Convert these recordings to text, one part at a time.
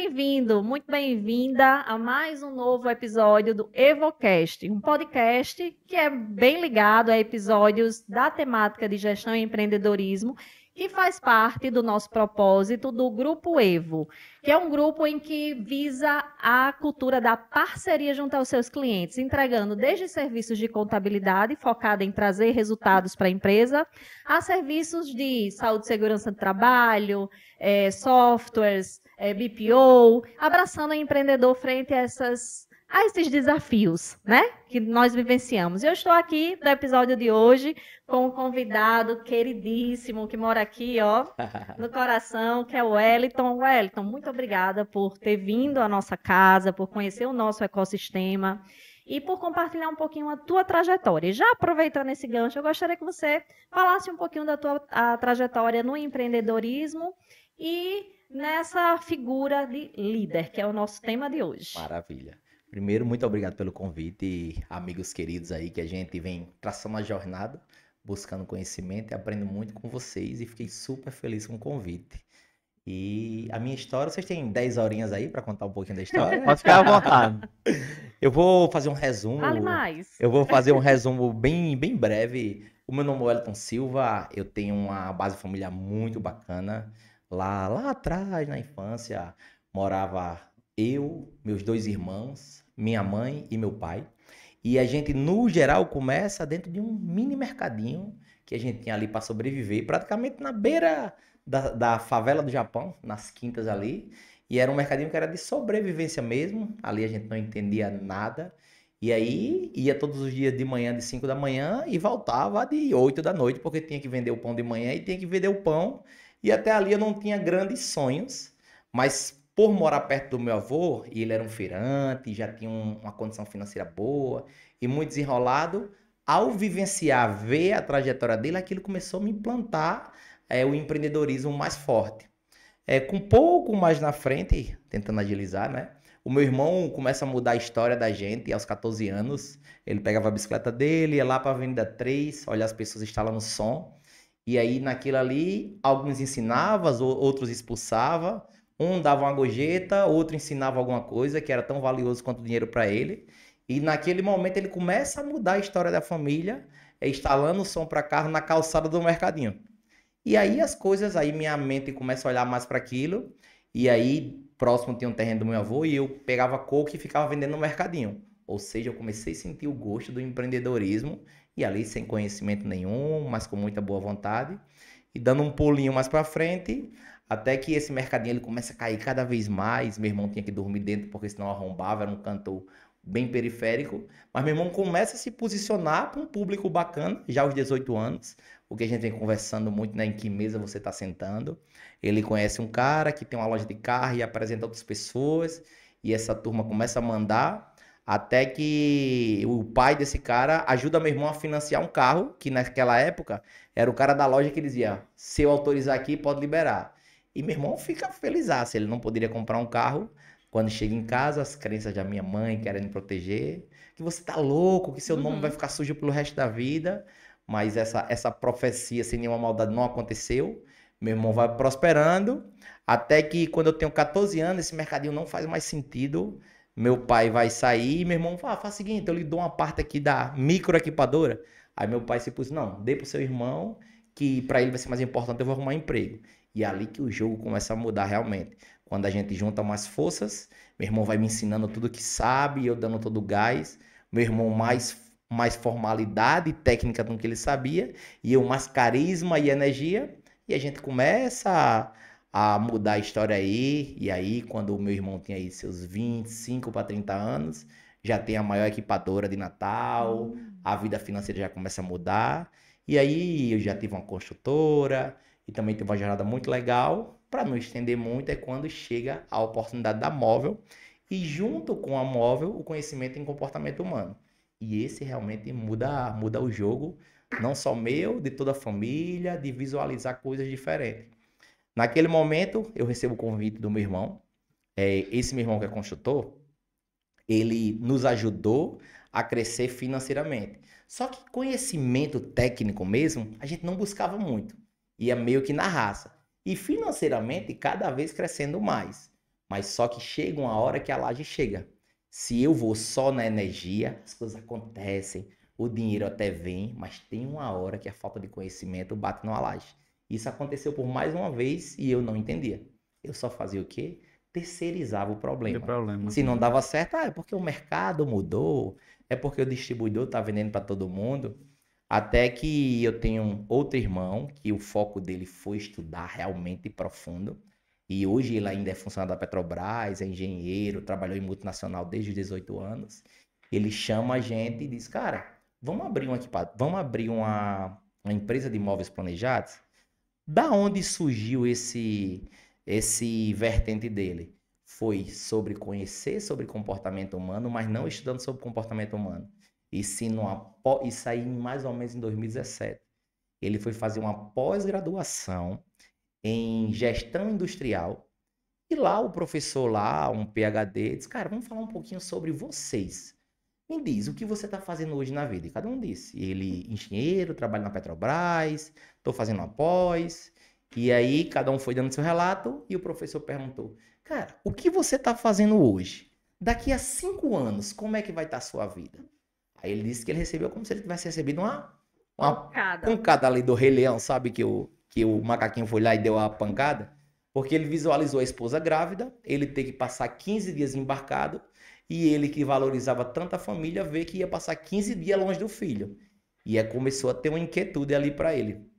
bem-vindo, muito bem-vinda a mais um novo episódio do EvoCast, um podcast que é bem ligado a episódios da temática de gestão e empreendedorismo, que faz parte do nosso propósito do Grupo Evo, que é um grupo em que visa a cultura da parceria junto aos seus clientes, entregando desde serviços de contabilidade, focada em trazer resultados para a empresa, a serviços de saúde e segurança do trabalho, softwares, BPO, abraçando o empreendedor frente a esses desafios, né, que nós vivenciamos. Eu estou aqui no episódio de hoje com um convidado queridíssimo que mora aqui, ó, no coração, que é o Wellington. Wellington, muito obrigada por ter vindo à nossa casa, por conhecer o nosso ecossistema e por compartilhar um pouquinho a tua trajetória. Já aproveitando esse gancho, eu gostaria que você falasse um pouquinho da tua trajetória no empreendedorismo e nessa figura de líder, que é o nosso tema de hoje. Maravilha. Primeiro, muito obrigado pelo convite, amigos queridos aí, que a gente vem traçando uma jornada, buscando conhecimento e aprendo muito com vocês e fiquei super feliz com o convite. E a minha história, vocês têm 10 horinhas aí para contar um pouquinho da história? Pode ficar à vontade. Eu vou fazer um resumo. Fale mais. Eu vou fazer um resumo bem breve. O meu nome é Wellington Silva, eu tenho uma base familiar muito bacana. Lá atrás, na infância, morava eu, meus 2 irmãos, minha mãe e meu pai. E a gente, no geral, começa dentro de um mini mercadinho que a gente tinha ali para sobreviver, praticamente na beira da favela do Japão, nas quintas ali. E era um mercadinho que era de sobrevivência mesmo. Ali a gente não entendia nada. E aí ia todos os dias de manhã, de 5 da manhã, e voltava de 8 da noite, porque tinha que vender o pão de manhã e tinha que vender o pão. E até ali eu não tinha grandes sonhos, mas por morar perto do meu avô, e ele era um feirante, já tinha uma condição financeira boa e muito desenrolado, ao vivenciar, ver a trajetória dele, aquilo começou a me implantar o empreendedorismo mais forte. Com um pouco mais na frente, tentando agilizar, né? O meu irmão começa a mudar a história da gente aos 14 anos. Ele pegava a bicicleta dele, ia lá para a Avenida 3, olha as pessoas instalando som. E aí, naquilo ali, alguns ensinavam, outros expulsavam. Um dava uma gorjeta, outro ensinava alguma coisa que era tão valioso quanto o dinheiro para ele. E naquele momento ele começa a mudar a história da família, instalando o som para carro na calçada do mercadinho. E aí as coisas, aí minha mente começa a olhar mais para aquilo. E aí, próximo tinha um terreno do meu avô e eu pegava coco e ficava vendendo no mercadinho. Ou seja, eu comecei a sentir o gosto do empreendedorismo. E ali sem conhecimento nenhum, mas com muita boa vontade. E dando um pulinho mais para frente, até que esse mercadinho ele começa a cair cada vez mais. Meu irmão tinha que dormir dentro, porque senão arrombava, era um canto bem periférico. Mas meu irmão começa a se posicionar para um público bacana, já aos 18 anos. O que a gente vem conversando muito, né? Em que mesa você está sentando. Ele conhece um cara que tem uma loja de carro e apresenta outras pessoas. E essa turma começa a mandar. Até que o pai desse cara ajuda meu irmão a financiar um carro, que naquela época era o cara da loja que dizia, se eu autorizar aqui, pode liberar. E meu irmão fica felizaço, ele não poderia comprar um carro. Quando chega em casa, as crenças da minha mãe querendo me proteger, que você tá louco, que seu nome vai ficar sujo pelo resto da vida. Mas essa profecia sem nenhuma maldade não aconteceu. Meu irmão vai prosperando, até que quando eu tenho 14 anos, esse mercadinho não faz mais sentido. Meu pai vai sair e meu irmão fala, faz o seguinte, eu lhe dou uma parte aqui da microequipadora. Aí meu pai se pôs, não, dê pro seu irmão, que para ele vai ser mais importante, eu vou arrumar emprego. E é ali que o jogo começa a mudar realmente. Quando a gente junta mais forças, meu irmão vai me ensinando tudo que sabe, eu dando todo o gás. Meu irmão mais formalidade técnica do que ele sabia, e eu mais carisma e energia. E a gente começa a mudar a história aí. E aí, quando o meu irmão tinha aí seus 25 para 30 anos, já tem a maior equipadora de Natal, a vida financeira já começa a mudar. E aí eu já tive uma construtora e também tive uma jornada muito legal. Para não estender muito, é quando chega a oportunidade da Móvel e junto com a Móvel, o conhecimento em comportamento humano. E esse realmente muda o jogo, não só meu, de toda a família, de visualizar coisas diferentes. Naquele momento, eu recebo o convite do meu irmão. Esse meu irmão que é construtor, ele nos ajudou a crescer financeiramente. Só que conhecimento técnico mesmo, a gente não buscava muito. Ia meio que na raça. E financeiramente, cada vez crescendo mais. Mas só que chega uma hora que a laje chega. Se eu vou só na energia, as coisas acontecem, o dinheiro até vem, mas tem uma hora que a falta de conhecimento bate numa laje. Isso aconteceu por mais uma vez e eu não entendia. Eu só fazia o quê? Terceirizava o Deu problema. problema. Se não dava certo, é porque o mercado mudou, é porque o distribuidor está vendendo para todo mundo. Até que eu tenho outro irmão que o foco dele foi estudar realmente profundo. E hoje ele ainda é funcionário da Petrobras, é engenheiro, trabalhou em multinacional desde os 18 anos. Ele chama a gente e diz, cara, vamos abrir uma empresa de imóveis planejados? Da onde surgiu esse vertente dele? Foi sobre conhecer sobre comportamento humano, mas não estudando sobre comportamento humano. E sim isso aí mais ou menos em 2017. Ele foi fazer uma pós-graduação em gestão industrial. E lá o professor lá, um PhD, disse, cara, vamos falar um pouquinho sobre vocês. Me diz, o que você está fazendo hoje na vida? E cada um disse. Ele, engenheiro, trabalha na Petrobras, estou fazendo uma pós. E aí, cada um foi dando seu relato e o professor perguntou, cara, o que você está fazendo hoje? Daqui a 5 anos, como é que vai estar a sua vida? Aí ele disse que ele recebeu como se ele tivesse recebido uma pancada ali do Rei Leão, sabe? Que o macaquinho foi lá e deu a pancada. Porque ele visualizou a esposa grávida, ele ter que passar 15 dias embarcado, e ele que valorizava tanto a família, vê que ia passar 15 dias longe do filho. E aí começou a ter uma inquietude ali para ele.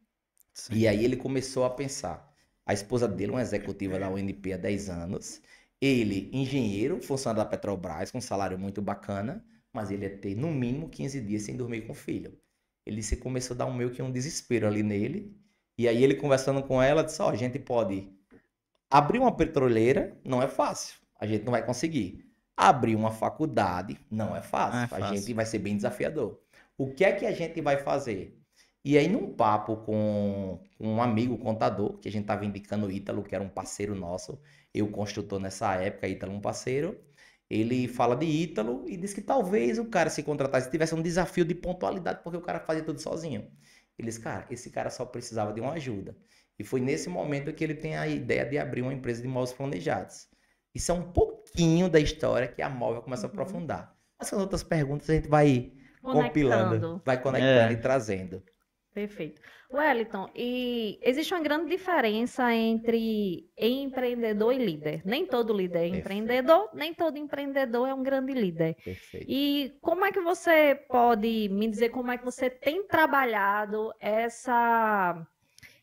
Sim. E aí ele começou a pensar. A esposa dele, uma executiva da UNP há 10 anos. Ele, engenheiro, funcionário da Petrobras, com um salário muito bacana, mas ele ia ter no mínimo 15 dias sem dormir com o filho. Ele se começou a dar meio que um desespero ali nele. E aí ele conversando com ela, disse, ó, a gente pode abrir uma petroleira, não é fácil. A gente não vai conseguir. Abrir uma faculdade, não é fácil. Não é A fácil. gente vai ser bem desafiador. O que é que a gente vai fazer? E aí, num papo com um amigo contador, que a gente estava indicando o Ítalo, que era um parceiro nosso, eu construtor nessa época, Ítalo um parceiro, ele fala de Ítalo e diz que talvez o cara se contratasse, tivesse um desafio de pontualidade, porque o cara fazia tudo sozinho. Ele disse, cara, esse cara só precisava de uma ajuda. E foi nesse momento que ele tem a ideia de abrir uma empresa de imóveis planejados. Isso é um pouquinho da história que a Móvel começa a aprofundar. Essas outras perguntas a gente vai compilando, vai conectando e trazendo. Perfeito. Wellington, e existe uma grande diferença entre empreendedor e líder. Nem todo líder é empreendedor, nem todo empreendedor é um grande líder. Perfeito. E como é que você pode me dizer como é que você tem trabalhado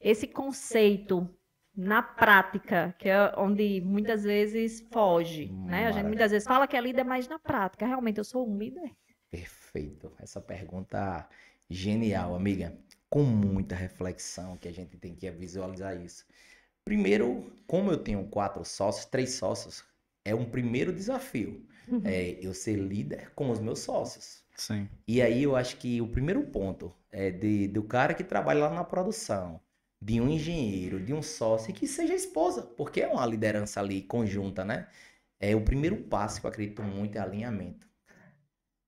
esse conceito na prática, que é onde muitas vezes foge, né? A gente muitas vezes fala que é líder, mas na prática, realmente eu sou um líder? Perfeito. Essa pergunta genial, amiga. Com muita reflexão que a gente tem que visualizar isso. Primeiro, como eu tenho 3 sócios, é um primeiro desafio. É eu ser líder com os meus sócios. Sim. E aí eu acho que o primeiro ponto é do cara que trabalha lá na produção, de um engenheiro, de um sócio, e que seja esposa, porque é uma liderança ali conjunta, né? É o primeiro passo que eu acredito muito é alinhamento.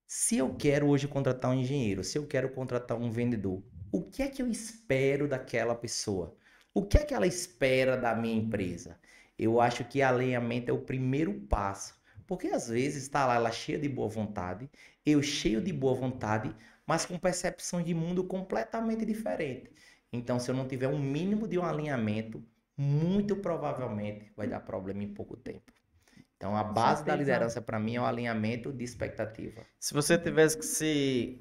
Se eu quero hoje contratar um engenheiro, se eu quero contratar um vendedor, o que é que eu espero daquela pessoa? O que é que ela espera da minha empresa? Eu acho que alinhamento é o primeiro passo. Porque às vezes está lá ela cheia de boa vontade, eu cheio de boa vontade, mas com percepção de mundo completamente diferente. Então, se eu não tiver um mínimo de um alinhamento, muito provavelmente vai dar problema em pouco tempo. Então, a base da liderança para mim é o alinhamento de expectativa. Se você tivesse que se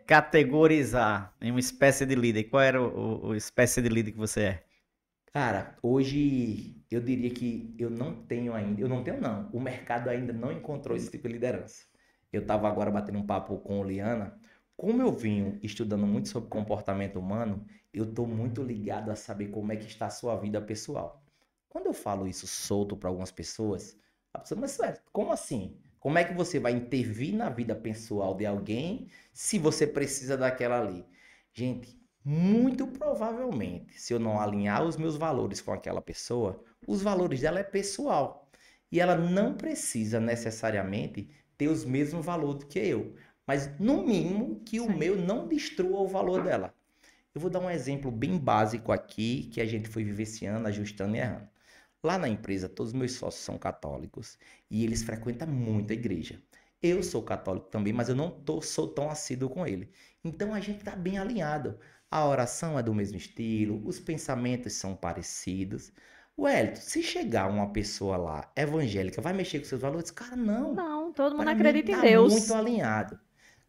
categorizar em uma espécie de líder, qual era o espécie de líder que você é? Cara, hoje eu diria que eu não tenho ainda, o mercado ainda não encontrou esse tipo de liderança. Eu estava agora batendo um papo com o Liana, como eu venho estudando muito sobre comportamento humano, eu estou muito ligado a saber como é que está a sua vida pessoal. Quando eu falo isso solto para algumas pessoas, a pessoa, mas como assim? Como é que você vai intervir na vida pessoal de alguém se você precisa daquela ali? Gente, muito provavelmente, se eu não alinhar os meus valores com aquela pessoa, os valores dela é pessoal. E ela não precisa necessariamente ter os mesmos valores que eu. Mas, no mínimo, que o meu não destrua o valor dela. Eu vou dar um exemplo bem básico aqui, que a gente foi vivenciando, ajustando e errando. Lá na empresa, todos os meus sócios são católicos e eles frequentam muito a igreja. Eu sou católico também, mas eu não sou tão assíduo com ele. Então a gente está bem alinhado. A oração é do mesmo estilo, os pensamentos são parecidos. Wellington, se chegar uma pessoa lá evangélica, vai mexer com seus valores? Cara, não. Não, todo mundo Para mim acredita em tá Deus. muito alinhado.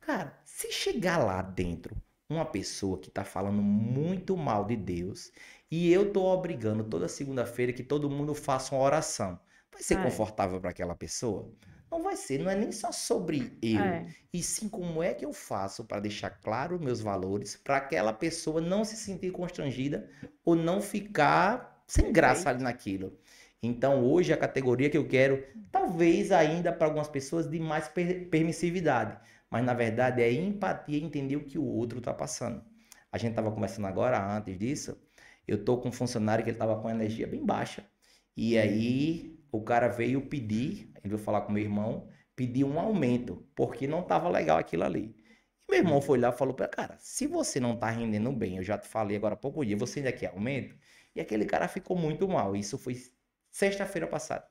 Cara, se chegar lá dentro uma pessoa que tá falando muito mal de Deus e eu tô obrigando toda segunda-feira que todo mundo faça uma oração, vai ser É. confortável para aquela pessoa? Não vai ser, não é nem só sobre eu, É. e sim como é que eu faço para deixar claro os meus valores, para aquela pessoa não se sentir constrangida ou não ficar sem graça ali naquilo. Então, hoje a categoria que eu quero, talvez ainda para algumas pessoas, de mais permissividade, mas na verdade é empatia e entender o que o outro está passando. A gente estava conversando agora, antes disso, eu tô com um funcionário que ele estava com energia bem baixa, e aí o cara veio pedir, ele veio falar com meu irmão, pedir um aumento, porque não estava legal aquilo ali. E meu irmão foi lá e falou para cara, se você não está rendendo bem, eu já te falei agora há pouco dia, você ainda quer aumento? E aquele cara ficou muito mal, isso foi sexta-feira passada.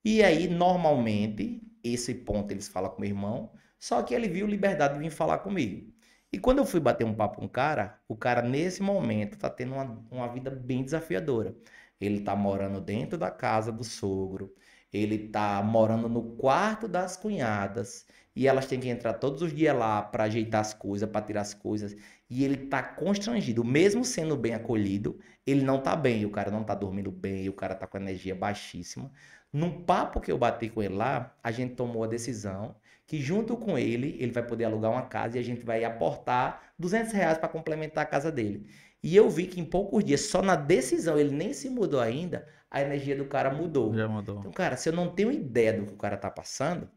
E aí, normalmente, esse ponto eles falam com meu irmão, só que ele viu liberdade de vir falar comigo. E quando eu fui bater um papo com o cara nesse momento tá tendo uma vida bem desafiadora. Ele tá morando dentro da casa do sogro, ele tá morando no quarto das cunhadas, e elas têm que entrar todos os dias lá para ajeitar as coisas, para tirar as coisas, e ele tá constrangido, mesmo sendo bem acolhido, ele não tá bem, o cara não tá dormindo bem, o cara tá com energia baixíssima. Num papo que eu bati com ele lá, a gente tomou a decisão que junto com ele, ele vai poder alugar uma casa e a gente vai aportar R$ 200 para complementar a casa dele. E eu vi que em poucos dias, só na decisão, ele nem se mudou ainda, a energia do cara mudou. Já mudou. Então, cara, se eu não tenho ideia do que o cara tá passando,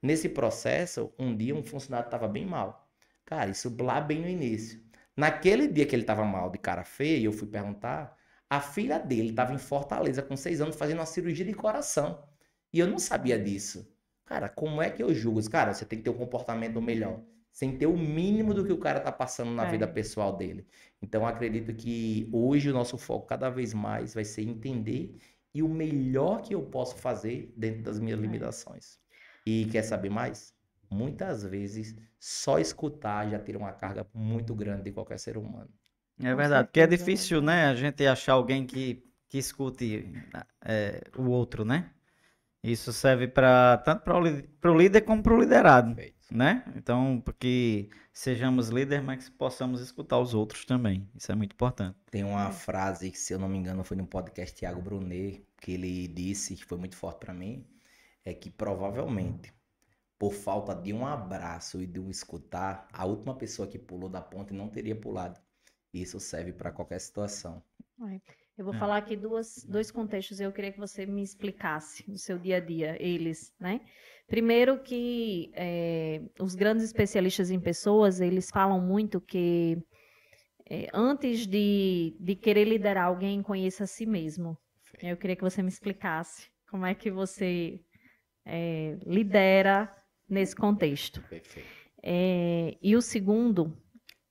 nesse processo, um dia um funcionário tava bem mal. Cara, isso lá bem no início. Naquele dia que ele tava mal, de cara feia, e eu fui perguntar, a filha dele estava em Fortaleza com 6 anos fazendo uma cirurgia de coração. E eu não sabia disso. Cara, como é que eu julgo? Cara, você tem que ter um comportamento melhor. Sem ter o mínimo do que o cara tá passando na vida pessoal dele. Então, eu acredito que hoje o nosso foco cada vez mais vai ser entender e o melhor que eu posso fazer dentro das minhas limitações. E quer saber mais? Muitas vezes, só escutar já tira uma carga muito grande de qualquer ser humano. É Com verdade, porque é certeza. difícil, né, a gente achar alguém que escute o outro, né? Isso serve tanto para o líder como para o liderado, Perfeito. né? Então, porque sejamos líderes, mas que possamos escutar os outros também. Isso é muito importante. Tem uma frase que, se eu não me engano, foi no podcast Thiago Brunet, que ele disse, que foi muito forte para mim, é que provavelmente, por falta de um abraço e de um escutar, a última pessoa que pulou da ponte não teria pulado. Isso serve para qualquer situação. Eu vou falar aqui dois contextos. Eu queria que você me explicasse no seu dia a dia, eles, né? Primeiro que os grandes especialistas em pessoas, eles falam muito que antes de querer liderar alguém, conheça a si mesmo. Eu queria que você me explicasse como é que você lidera nesse contexto. Perfeito. E o segundo,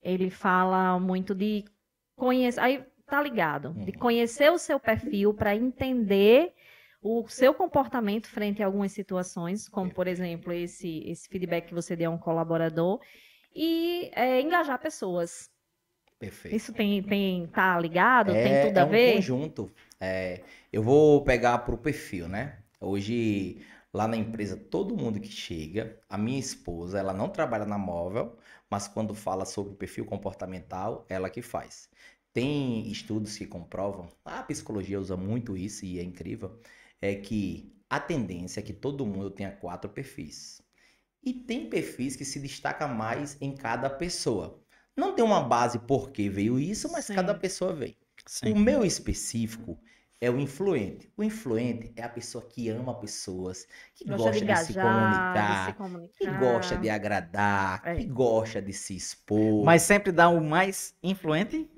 ele fala muito de conhecer... Aí, tá ligado? De conhecer o seu perfil para entender o seu comportamento frente a algumas situações, como, por exemplo, esse feedback que você deu a um colaborador, e engajar pessoas. Perfeito. Isso tá ligado? Tem tudo a um ver? conjunto. Eu vou pegar para o perfil, né? Hoje, lá na empresa, todo mundo que chega, a minha esposa, ela não trabalha na Móvel, mas quando fala sobre perfil comportamental, ela que faz. Tem estudos que comprovam, a psicologia usa muito isso e é incrível, é que a tendência é que todo mundo tenha 4 perfis. E tem perfis que se destacam mais em cada pessoa. Não tem uma base por que veio isso, mas Sim. cada pessoa vem. Sim. O meu específico é o influente. O influente é a pessoa que ama pessoas, que gosta de se engajar, de comunicar, se comunicar. que gosta de agradar, que gosta de se expor. Mas sempre dá o mais influente?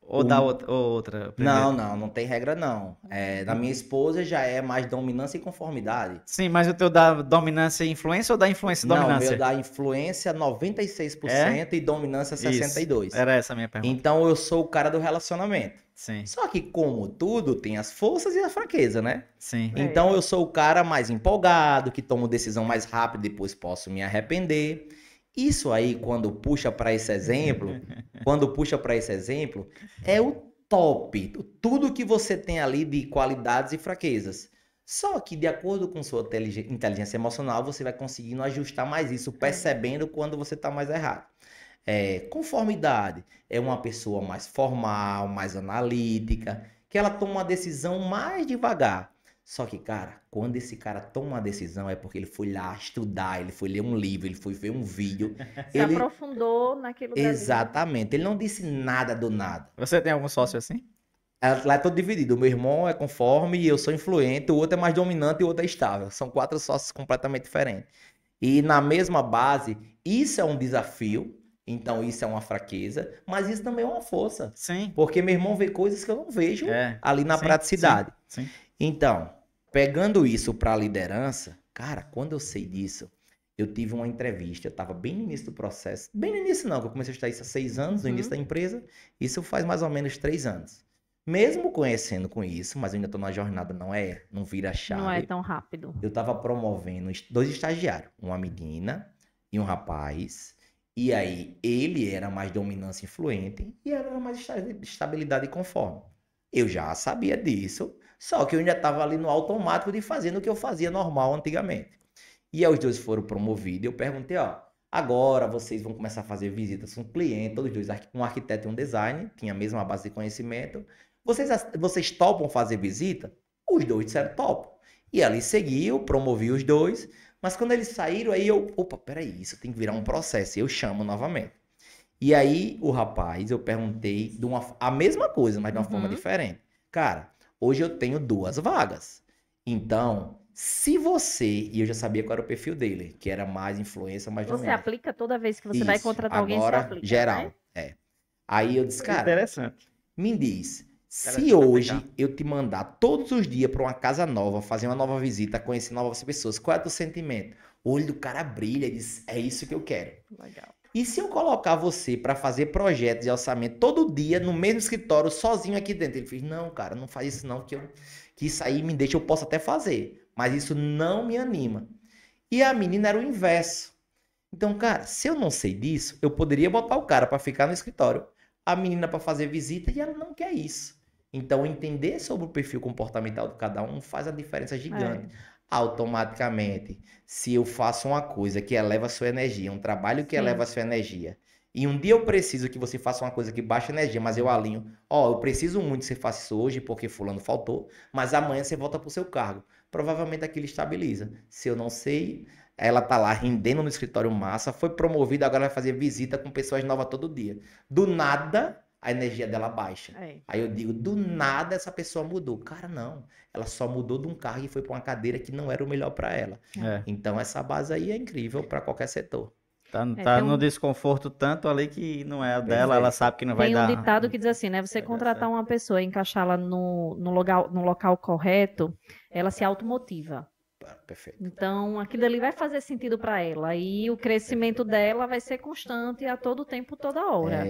Ou da outra primeiro? Não tem regra não. Da minha esposa já é mais dominância e conformidade. Sim, mas o teu da dominância e influência ou da influência e Não, o dominância? meu da influência 96% e dominância 62%. Era essa a minha pergunta. Então eu sou o cara do relacionamento. Sim, Só que, como tudo, tem as forças e a fraqueza, né? sim. Então eu sou o cara mais empolgado, que tomo decisão mais rápido e depois posso me arrepender. Isso aí, quando puxa para esse exemplo, é o top. Tudo que você tem ali de qualidades e fraquezas. Só que, de acordo com sua inteligência emocional, você vai conseguindo ajustar mais isso, percebendo quando você está mais errado. Conformidade é uma pessoa mais formal, mais analítica, que ela toma uma decisão mais devagar. Só que, cara, quando esse cara toma uma decisão é porque ele foi lá estudar, ele foi ler um livro, ele foi ver um vídeo. Se aprofundou naquilo dali. Exatamente, ele não disse nada do nada. Você tem algum sócio assim? Lá é todo dividido. O meu irmão é conforme e eu sou influente, o outro é mais dominante e o outro é estável. São 4 sócios completamente diferentes. E na mesma base, isso é um desafio, então isso é uma fraqueza, mas isso também é uma força. Sim. Porque meu irmão vê coisas que eu não vejo ali na sim, praticidade. Sim. Então, pegando isso para a liderança, cara, quando eu sei disso, eu tive uma entrevista, eu estava bem no início do processo. Bem no início não, que eu comecei a estudar isso há 6 anos, no início da empresa. Isso faz mais ou menos 3 anos. Mesmo conhecendo com isso, mas eu ainda estou na jornada, não vira chave. Não é tão rápido. Eu estava promovendo 2 estagiários, uma menina e um rapaz. E aí, ele era mais dominância influente e ela era mais estabilidade e conforme. Eu já sabia disso, só que eu ainda estava ali no automático de fazendo o que eu fazia normal antigamente. E aí os 2 foram promovidos e eu perguntei, agora vocês vão começar a fazer visitas com cliente, todos os 2, um arquiteto e um design, tinha a mesma base de conhecimento. Vocês topam fazer visita? Os 2 disseram topam. E ali seguiu, promovi os 2, mas quando eles saíram, aí peraí, isso tem que virar um processo, e eu chamo novamente. E aí, o rapaz, eu perguntei a mesma coisa, mas de uma forma diferente. Cara, hoje eu tenho 2 vagas. Então, se você, e eu já sabia qual era o perfil dele, que era mais influência, mais Você dominante. aplica toda vez que você vai contratar alguém, você Agora, aplica, geral, né? Aí eu disse, cara, Interessante. me diz, se hoje eu te mandar todos os dias para uma casa nova, fazer uma nova visita, conhecer novas pessoas, qual é o teu sentimento? O olho do cara brilha e diz, é isso que eu quero. Legal. E se eu colocar você para fazer projetos e orçamento todo dia no mesmo escritório, sozinho aqui dentro? Ele fez, não, cara, não faz isso não, que isso aí me deixa, eu posso até fazer, mas isso não me anima. E a menina era o inverso. Então, cara, se eu não sei disso, eu poderia botar o cara para ficar no escritório, a menina para fazer visita e ela não quer isso. Então, entender sobre o perfil comportamental de cada um faz a diferença gigante. Automaticamente, se eu faço uma coisa que eleva a sua energia, um trabalho que eleva a sua energia, e um dia eu preciso que você faça uma coisa que baixa energia, mas eu alinho, eu preciso muito que você faça isso hoje porque fulano faltou, mas amanhã você volta pro seu cargo. Provavelmente aquilo estabiliza. Se eu não sei, ela tá lá rendendo no escritório massa, foi promovida, agora vai fazer visita com pessoas novas todo dia. Do nada, a energia dela baixa. Aí eu digo, do nada essa pessoa mudou. Cara, não. Ela só mudou de um cargo e foi para uma cadeira que não era o melhor para ela. Então essa base aí é incrível para qualquer setor. Tá no desconforto tanto ali que não é a dela, ela sabe que não vai dar. Tem um ditado que diz assim, né? Você contratar uma pessoa e encaixá-la no local correto, ela se automotiva. Perfeito. Então, aquilo ali vai fazer sentido para ela. E o crescimento dela vai ser constante a todo tempo, toda hora.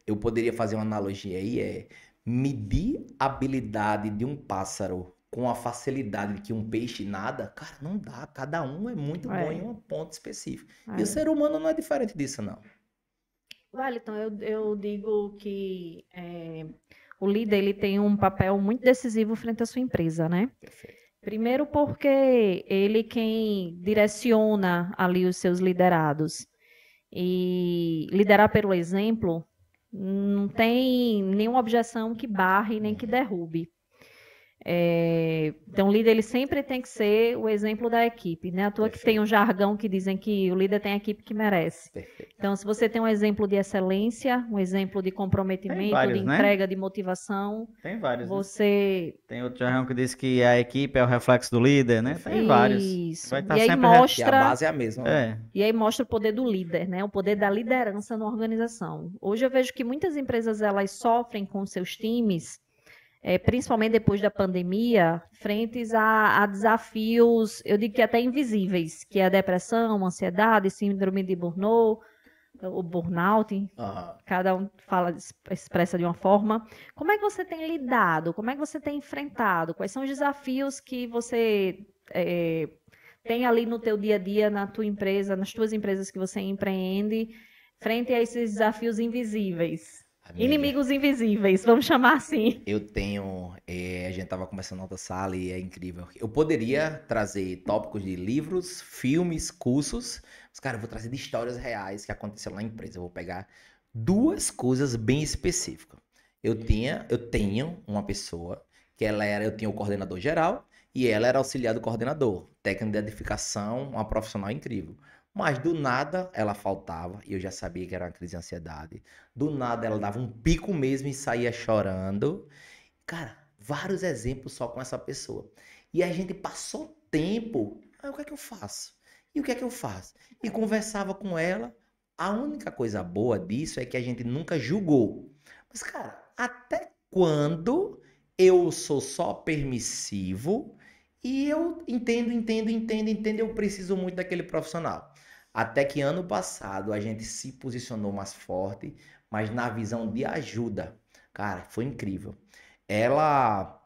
Eu poderia fazer uma analogia aí, medir a habilidade de um pássaro com a facilidade que um peixe nada, cara, não dá. Cada um é muito bom em um ponto específico. E o ser humano não é diferente disso, não. Wellington, eu digo que o líder ele tem um papel muito decisivo frente à sua empresa, né? Perfeito. Primeiro porque ele quem direciona ali os seus liderados. E liderar pelo exemplo não tem nenhuma objeção que barre nem que derrube. Então, o líder ele sempre tem que ser o exemplo da equipe, né? À toa que tem um jargão que dizem que o líder tem a equipe que merece. Perfeito. Então, se você tem um exemplo de excelência, um exemplo de comprometimento, vários, de né? entrega, de motivação, Tem vários, né? você... Tem outro jargão que diz que a equipe é o reflexo do líder, né? Tem vários. Isso. Vai E estar aí sempre... E a mostra... base é a mesma. Né? É. E aí mostra o poder do líder, né? O poder da liderança na organização. Hoje eu vejo que muitas empresas elas sofrem com seus times, principalmente depois da pandemia, frentes a desafios, eu digo que até invisíveis, que é a depressão, a ansiedade, síndrome de burnout, o burnout, Aham. cada um fala, expressa de uma forma. Como é que você tem lidado? Como é que você tem enfrentado? Quais são os desafios que você tem ali no teu dia a dia, na tua empresa, nas tuas empresas que você empreende, frente a esses desafios invisíveis? Amiga, Inimigos invisíveis, vamos chamar assim. eu tenho. A gente tava conversando na outra sala e é incrível. Eu poderia trazer tópicos de livros, filmes, cursos. Mas, cara, eu vou trazer de histórias reais que aconteceram na empresa. Eu vou pegar duas coisas bem específicas. Eu tenho uma pessoa que eu tinha o coordenador geral e ela era auxiliar do coordenador. Técnica de edificação, uma profissional incrível. Mas do nada ela faltava e eu já sabia que era uma crise de ansiedade. Do nada ela dava um pico mesmo e saía chorando. Cara, vários exemplos só com essa pessoa. E a gente passou tempo. O que é que eu faço? E o que é que eu faço? E conversava com ela. A única coisa boa disso é que a gente nunca julgou. Mas, cara, até quando eu sou só permissivo e eu entendo, eu preciso muito daquele profissional. Até que ano passado a gente se posicionou mais forte, mas na visão de ajuda. Cara, foi incrível. Ela,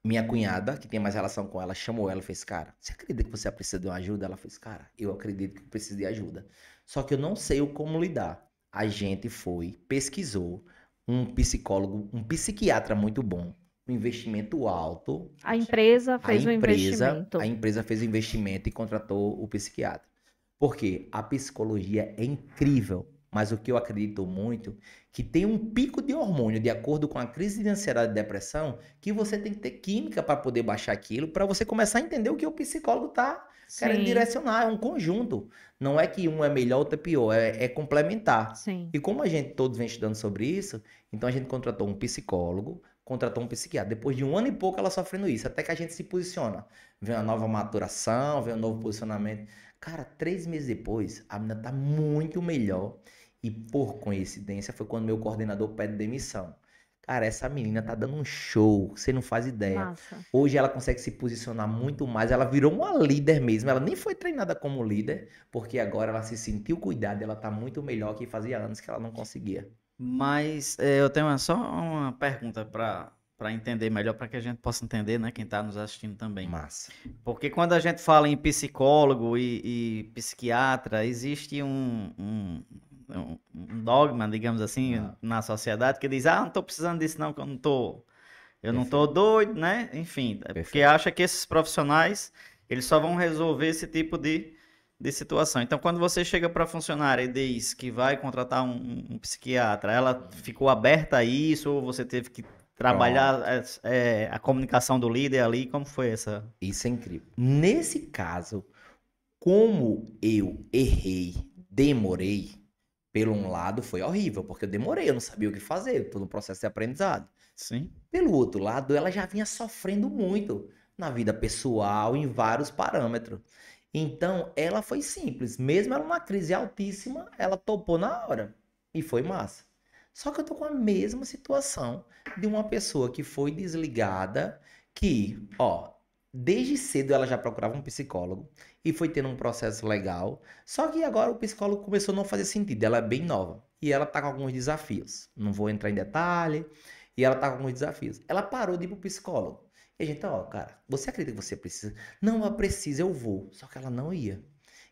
minha cunhada, que tem mais relação com ela, chamou ela e fez, cara, você acredita que você precisa de uma ajuda? Ela fez, cara, eu acredito que eu preciso de ajuda. Só que eu não sei o como lidar. A gente foi, pesquisou, um psicólogo, um psiquiatra muito bom, um investimento alto. A empresa fez o investimento. A empresa fez o investimento e contratou o psiquiatra. Porque a psicologia é incrível, mas o que eu acredito muito, que tem um pico de hormônio, de acordo com a crise de ansiedade e depressão, que você tem que ter química para poder baixar aquilo, para você começar a entender o que o psicólogo está querendo direcionar. É um conjunto. Não é que um é melhor, outro é pior, é complementar. Sim. E como a gente todos vem estudando sobre isso, então a gente contratou um psicólogo, contratou um psiquiatra. Depois de 1 ano e pouco ela sofrendo isso, até que a gente se posiciona. Vem uma nova maturação, vem um novo posicionamento. Cara, 3 meses depois, a menina tá muito melhor. E por coincidência, foi quando meu coordenador pede demissão. Cara, essa menina tá dando um show, você não faz ideia. Massa. Hoje ela consegue se posicionar muito mais, ela virou uma líder mesmo. Ela nem foi treinada como líder, porque agora ela se sentiu cuidada, ela tá muito melhor que fazia anos que ela não conseguia. Mas eu tenho só uma pergunta para entender melhor, para que a gente possa entender, né, quem está nos assistindo também. Massa. Porque quando a gente fala em psicólogo e psiquiatra, existe um dogma, digamos assim, na sociedade que diz, não estou precisando disso não, que eu não tô doido, né? Enfim, porque acha que esses profissionais, eles só vão resolver esse tipo de situação. Então, quando você chega para a funcionária e diz que vai contratar um psiquiatra, ela ficou aberta a isso ou você teve que trabalhar a comunicação do líder ali? Como foi essa? Isso é incrível. Nesse caso, como eu errei, demorei, pelo um lado foi horrível, porque eu demorei, eu não sabia o que fazer, todo o processo de aprendizado. Sim. Pelo outro lado, ela já vinha sofrendo muito na vida pessoal, em vários parâmetros. Então, ela foi simples. Mesmo ela numa crise altíssima, ela topou na hora. E foi massa. Só que eu tô com a mesma situação de uma pessoa que foi desligada, que, desde cedo ela já procurava um psicólogo e foi tendo um processo legal. Só que agora o psicólogo começou a não fazer sentido. Ela é bem nova e ela tá com alguns desafios. Não vou entrar em detalhe. E ela tá com alguns desafios. Ela parou de ir pro psicólogo. E a gente, cara, você acredita que você precisa? Não, ela precisa, eu vou. Só que ela não ia.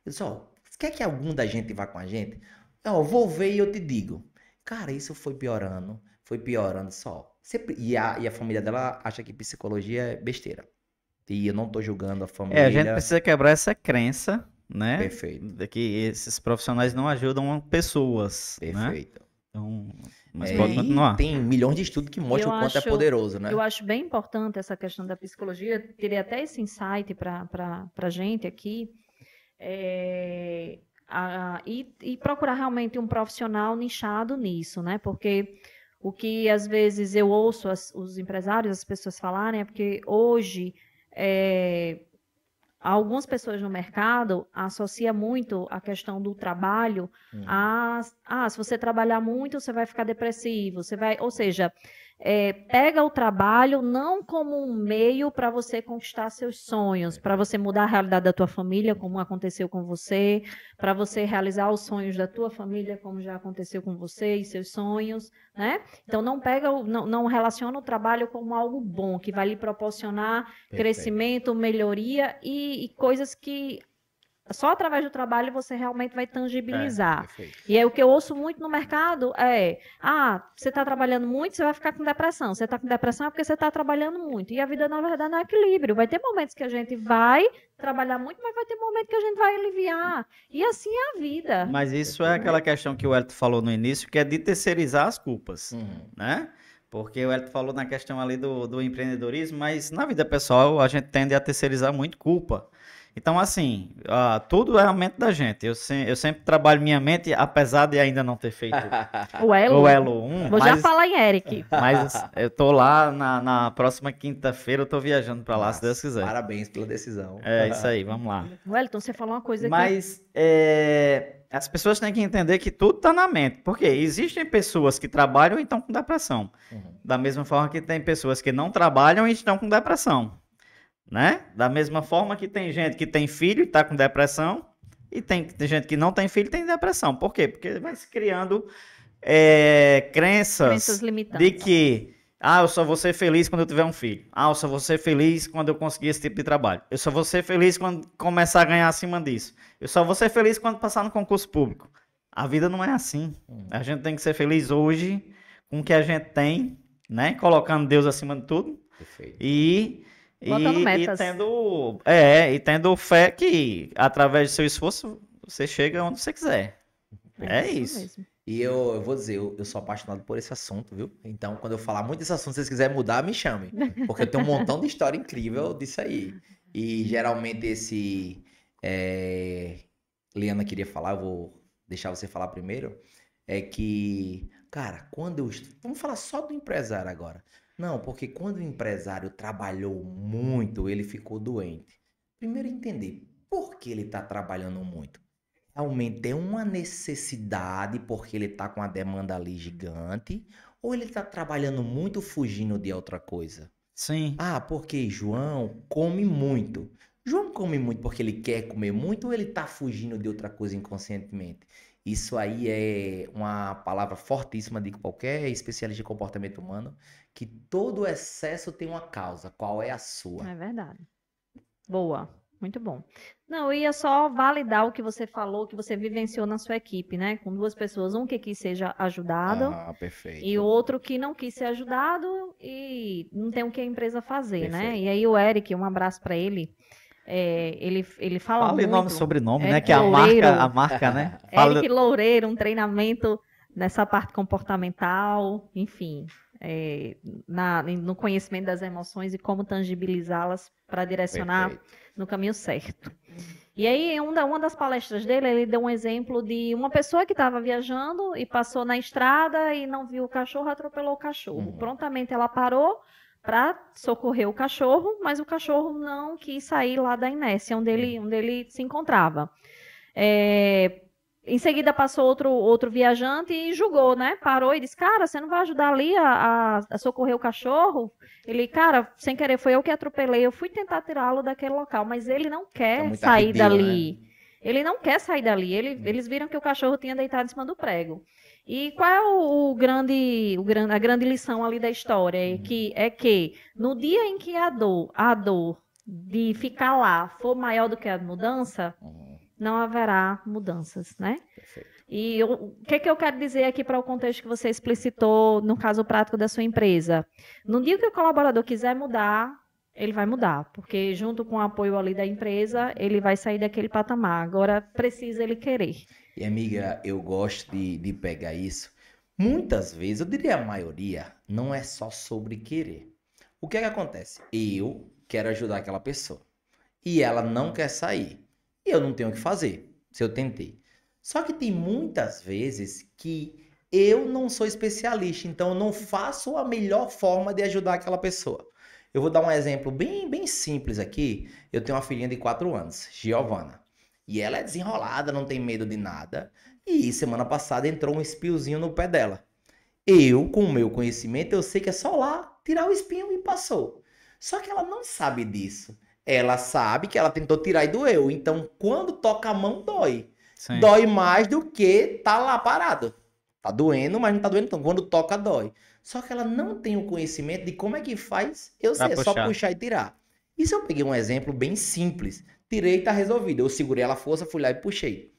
Eu disse, quer que algum da gente vá com a gente? Vou ver e eu te digo. Cara, isso foi piorando só. E a família dela acha que psicologia é besteira. E eu não tô julgando a família. A gente precisa quebrar essa crença, né? Perfeito. De que esses profissionais não ajudam pessoas. Perfeito. Né? Então... Mas É, pode e continuar. tem milhões de estudos que mostram o quanto é poderoso, né? Eu acho bem importante essa questão da psicologia. Eu teria até esse insight para a gente aqui. E procurar realmente um profissional nichado nisso, né? Porque o que às vezes eu ouço os empresários, as pessoas falarem, é porque hoje algumas pessoas no mercado associam muito a questão do trabalho se você trabalhar muito, você vai ficar depressivo, ou seja, pega o trabalho não como um meio para você conquistar seus sonhos, para você mudar a realidade da tua família, como aconteceu com você, para você realizar os sonhos da tua família, como já aconteceu com você e seus sonhos, né? Então não relaciona o trabalho como algo bom, que vai lhe proporcionar crescimento, melhoria e coisas que só através do trabalho você realmente vai tangibilizar. E é o que eu ouço muito no mercado você está trabalhando muito, você vai ficar com depressão. Você está com depressão é porque você está trabalhando muito. E a vida, na verdade, é um equilíbrio. Vai ter momentos que a gente vai trabalhar muito, mas vai ter momentos que a gente vai aliviar. E assim é a vida. Mas isso é aquela questão que o Elton falou no início, que é de terceirizar as culpas, né? Porque o Elton falou na questão ali do empreendedorismo, mas na vida pessoal a gente tende a terceirizar muito culpa. Então, assim, tudo é a mente da gente. Eu sempre trabalho minha mente, apesar de ainda não ter feito o Elo 1. Vou já falar em Eric. Mas eu tô lá na próxima quinta-feira, eu tô viajando para lá, se Deus quiser. Parabéns pela decisão. É isso aí, vamos lá. Wellington, você falou uma coisa Mas as pessoas têm que entender que tudo está na mente. Porque existem pessoas que trabalham e estão com depressão. Da mesma forma que tem pessoas que não trabalham e estão com depressão. Né? Da mesma forma que tem gente que tem filho e está com depressão, e tem gente que não tem filho e tem depressão. Por quê? Porque vai se criando crenças de que eu só vou ser feliz quando eu tiver um filho. Eu só vou ser feliz quando eu conseguir esse tipo de trabalho. Eu só vou ser feliz quando começar a ganhar acima disso. Eu só vou ser feliz quando passar no concurso público. A vida não é assim. A gente tem que ser feliz hoje com o que a gente tem, né? Colocando Deus acima de tudo. Perfeito. E tendo fé que através do seu esforço você chega onde você quiser. É isso. Mesmo. E eu vou dizer, eu sou apaixonado por esse assunto, viu? Então, quando eu falar muito desse assunto, se vocês quiserem mudar, me chamem. Porque eu tenho um montão de história incrível disso aí. E geralmente Liana queria falar, eu vou deixar você falar primeiro. É que, cara, vamos falar só do empresário agora. Não, porque quando o empresário trabalhou muito, ele ficou doente. Primeiro entender por que ele está trabalhando muito. Realmente é uma necessidade porque ele está com a demanda ali gigante, ou ele está trabalhando muito fugindo de outra coisa? Sim. Porque João come muito. João come muito porque ele quer comer muito ou ele está fugindo de outra coisa inconscientemente? Isso aí é uma palavra fortíssima de qualquer especialista de comportamento humano, que todo excesso tem uma causa. Qual é a sua? É verdade. Boa, muito bom. Não, eu ia só validar o que você falou, que você vivenciou na sua equipe, né? Com duas pessoas, um que quis ser ajudado perfeito. E o outro que não quis ser ajudado e não tem o que a empresa fazer, né? E aí o Eric, um abraço para ele. Ele fala muito. Fala nome e sobrenome, Eric né? Que é a marca, né? Eric Loureiro, um treinamento nessa parte comportamental, enfim, no conhecimento das emoções e como tangibilizá-las para direcionar no caminho certo. E aí, uma das palestras dele, ele deu um exemplo de uma pessoa que estava viajando e passou na estrada e não viu o cachorro, atropelou o cachorro. Prontamente ela parou para socorrer o cachorro, mas o cachorro não quis sair lá da inércia, onde ele se encontrava. Em seguida passou outro viajante e julgou, né? Parou e disse, cara, você não vai ajudar ali a socorrer o cachorro? Ele, cara, sem querer, foi eu que atropelei, eu fui tentar tirá-lo daquele local, mas ele não quer sair dali. Né? Ele não quer sair dali. Eles viram que o cachorro tinha deitado em cima do prego. E qual é a grande lição ali da história? É que no dia em que a dor de ficar lá for maior do que a mudança, não haverá mudanças, né? Perfeito. E o que eu quero dizer aqui para o contexto que você explicitou no caso prático da sua empresa? No dia que o colaborador quiser mudar, ele vai mudar, porque junto com o apoio ali da empresa, ele vai sair daquele patamar. Agora, precisa ele querer. E, amiga, eu gosto de pegar isso. Muitas vezes, eu diria a maioria, não é só sobre querer. O que é que acontece? Eu quero ajudar aquela pessoa e ela não quer sair. E eu não tenho o que fazer, se eu tentei. Só que tem muitas vezes que eu não sou especialista, então eu não faço a melhor forma de ajudar aquela pessoa. Eu vou dar um exemplo bem simples aqui. Eu tenho uma filhinha de 4 anos, Giovana. E ela é desenrolada, não tem medo de nada. E semana passada entrou um espiozinho no pé dela. Eu, com o meu conhecimento, eu sei que é só lá tirar o espinho e passou. Só que ela não sabe disso. Ela sabe que ela tentou tirar e doeu. Então, quando toca a mão, dói. Sim. Dói mais do que tá lá parado. Tá doendo, mas não tá doendo. Então, quando toca, dói. Só que ela não tem o conhecimento de como é que faz. Eu sei, é só puxar e tirar. Isso eu peguei um exemplo bem simples. Tirei e tá resolvido. Eu segurei ela à força, fui lá e puxei.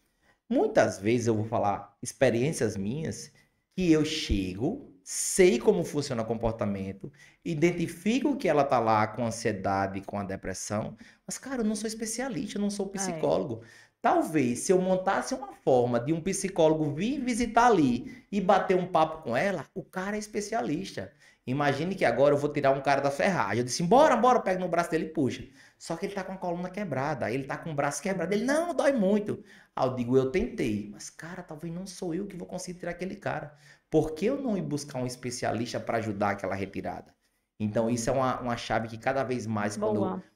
Muitas vezes eu vou falar experiências minhas que eu chego, sei como funciona o comportamento, identifico que ela tá lá com ansiedade, com a depressão, mas, cara, eu não sou especialista, eu não sou psicólogo. Talvez se eu montasse uma forma de um psicólogo vir visitar ali e bater um papo com ela, o cara é especialista. Imagine que agora eu vou tirar um cara da ferragem. Eu disse, bora, pega no braço dele e puxa. Só que ele tá com a coluna quebrada, ele tá com o braço quebrado. Ele, não, dói muito. Aí eu digo, eu tentei. Mas, cara, talvez não sou eu que vou conseguir tirar aquele cara. Por que eu não ir buscar um especialista para ajudar aquela retirada? Então, isso é uma chave que cada vez mais,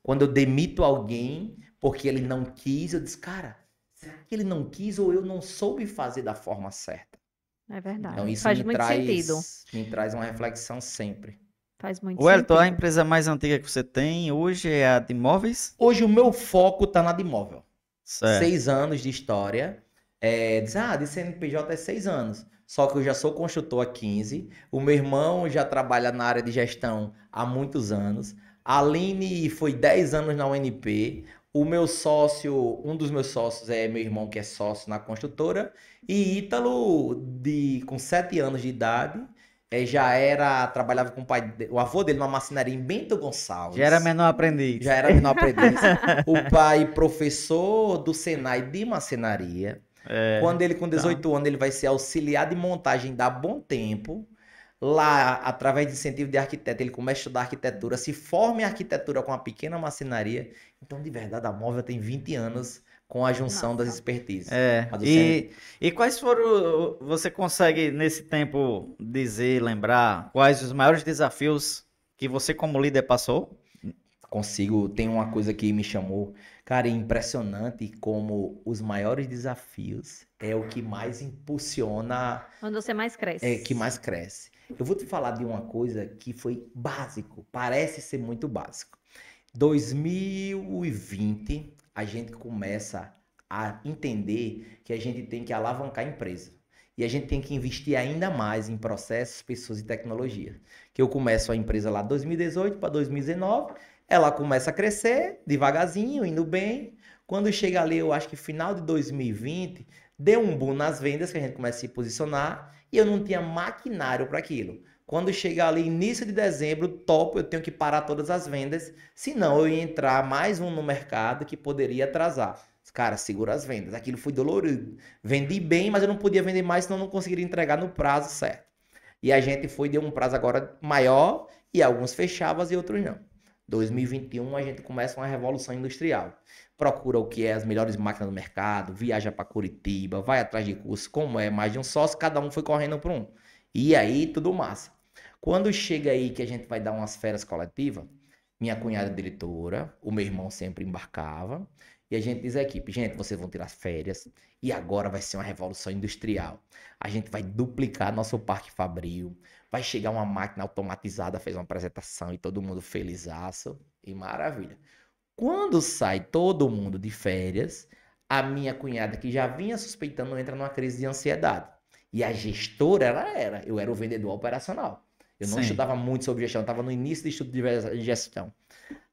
quando eu demito alguém porque ele não quis, eu disse, cara, será que ele não quis ou eu não soube fazer da forma certa? É verdade. Então, isso Faz muito sentido. me traz uma reflexão sempre. Faz muito Wellington, sentido. a empresa mais antiga que você tem hoje é a de imóveis? Hoje o meu foco está na de imóvel. Certo. 6 anos de história. De CNPJ é 6 anos. Só que eu já sou construtor há 15. O meu irmão já trabalha na área de gestão há muitos anos. A Aline foi 10 anos na UNP. O meu sócio, um dos meus sócios é meu irmão que é sócio na construtora. E Ítalo, com 7 anos de idade, trabalhava com o avô dele numa marcenaria em Bento Gonçalves. Já era menor aprendiz. Já era menor aprendiz. O pai, professor do Senai de marcenaria. Quando ele, com 18 anos, ele vai ser auxiliar de montagem da Bom Tempo. Lá, através de incentivo de arquiteto, ele começa a estudar arquitetura, se forma em arquitetura com uma pequena marcenaria. Então, de verdade, a Móvel tem 20 anos com a junção das expertises. E quais foram, você consegue nesse tempo dizer, lembrar, quais os maiores desafios que você como líder passou? Consigo, tem uma coisa que me chamou, cara, é impressionante como os maiores desafios é o que mais impulsiona... Quando você mais cresce. Que mais cresce. Eu vou te falar de uma coisa que foi básico, parece ser muito básico. 2020, a gente começa a entender que a gente tem que alavancar a empresa. E a gente tem que investir ainda mais em processos, pessoas e tecnologia. Que eu começo a empresa lá 2018 para 2019, ela começa a crescer devagarzinho, indo bem. Quando chega ali, eu acho que final de 2020, deu um boom nas vendas, que a gente começa a se posicionar, e eu não tinha maquinário para aquilo. Quando chega ali, início de dezembro, eu tenho que parar todas as vendas, senão eu ia entrar mais um no mercado que poderia atrasar. Cara, segura as vendas. Aquilo foi dolorido. Vendi bem, mas eu não podia vender mais, senão eu não conseguiria entregar no prazo certo. E a gente deu um prazo agora maior, e alguns fechavam e outros não. 2021 a gente começa uma revolução industrial. Procura o que é as melhores máquinas do mercado, viaja para Curitiba, vai atrás de curso, como é mais de um sócio, cada um foi correndo para um. E aí, tudo massa. Quando chega aí que a gente vai dar umas férias coletivas, minha cunhada é diretora, o meu irmão sempre embarcava, e a gente diz à equipe, gente, vocês vão tirar férias, e agora vai ser uma revolução industrial. A gente vai duplicar nosso parque fabril, vai chegar uma máquina automatizada, fez uma apresentação e todo mundo felizaço, e maravilha. Quando sai todo mundo de férias, a minha cunhada, que já vinha suspeitando, entra numa crise de ansiedade. E a gestora, eu era o vendedor operacional. Eu não estudava muito sobre gestão, eu estava no início do estudo de gestão.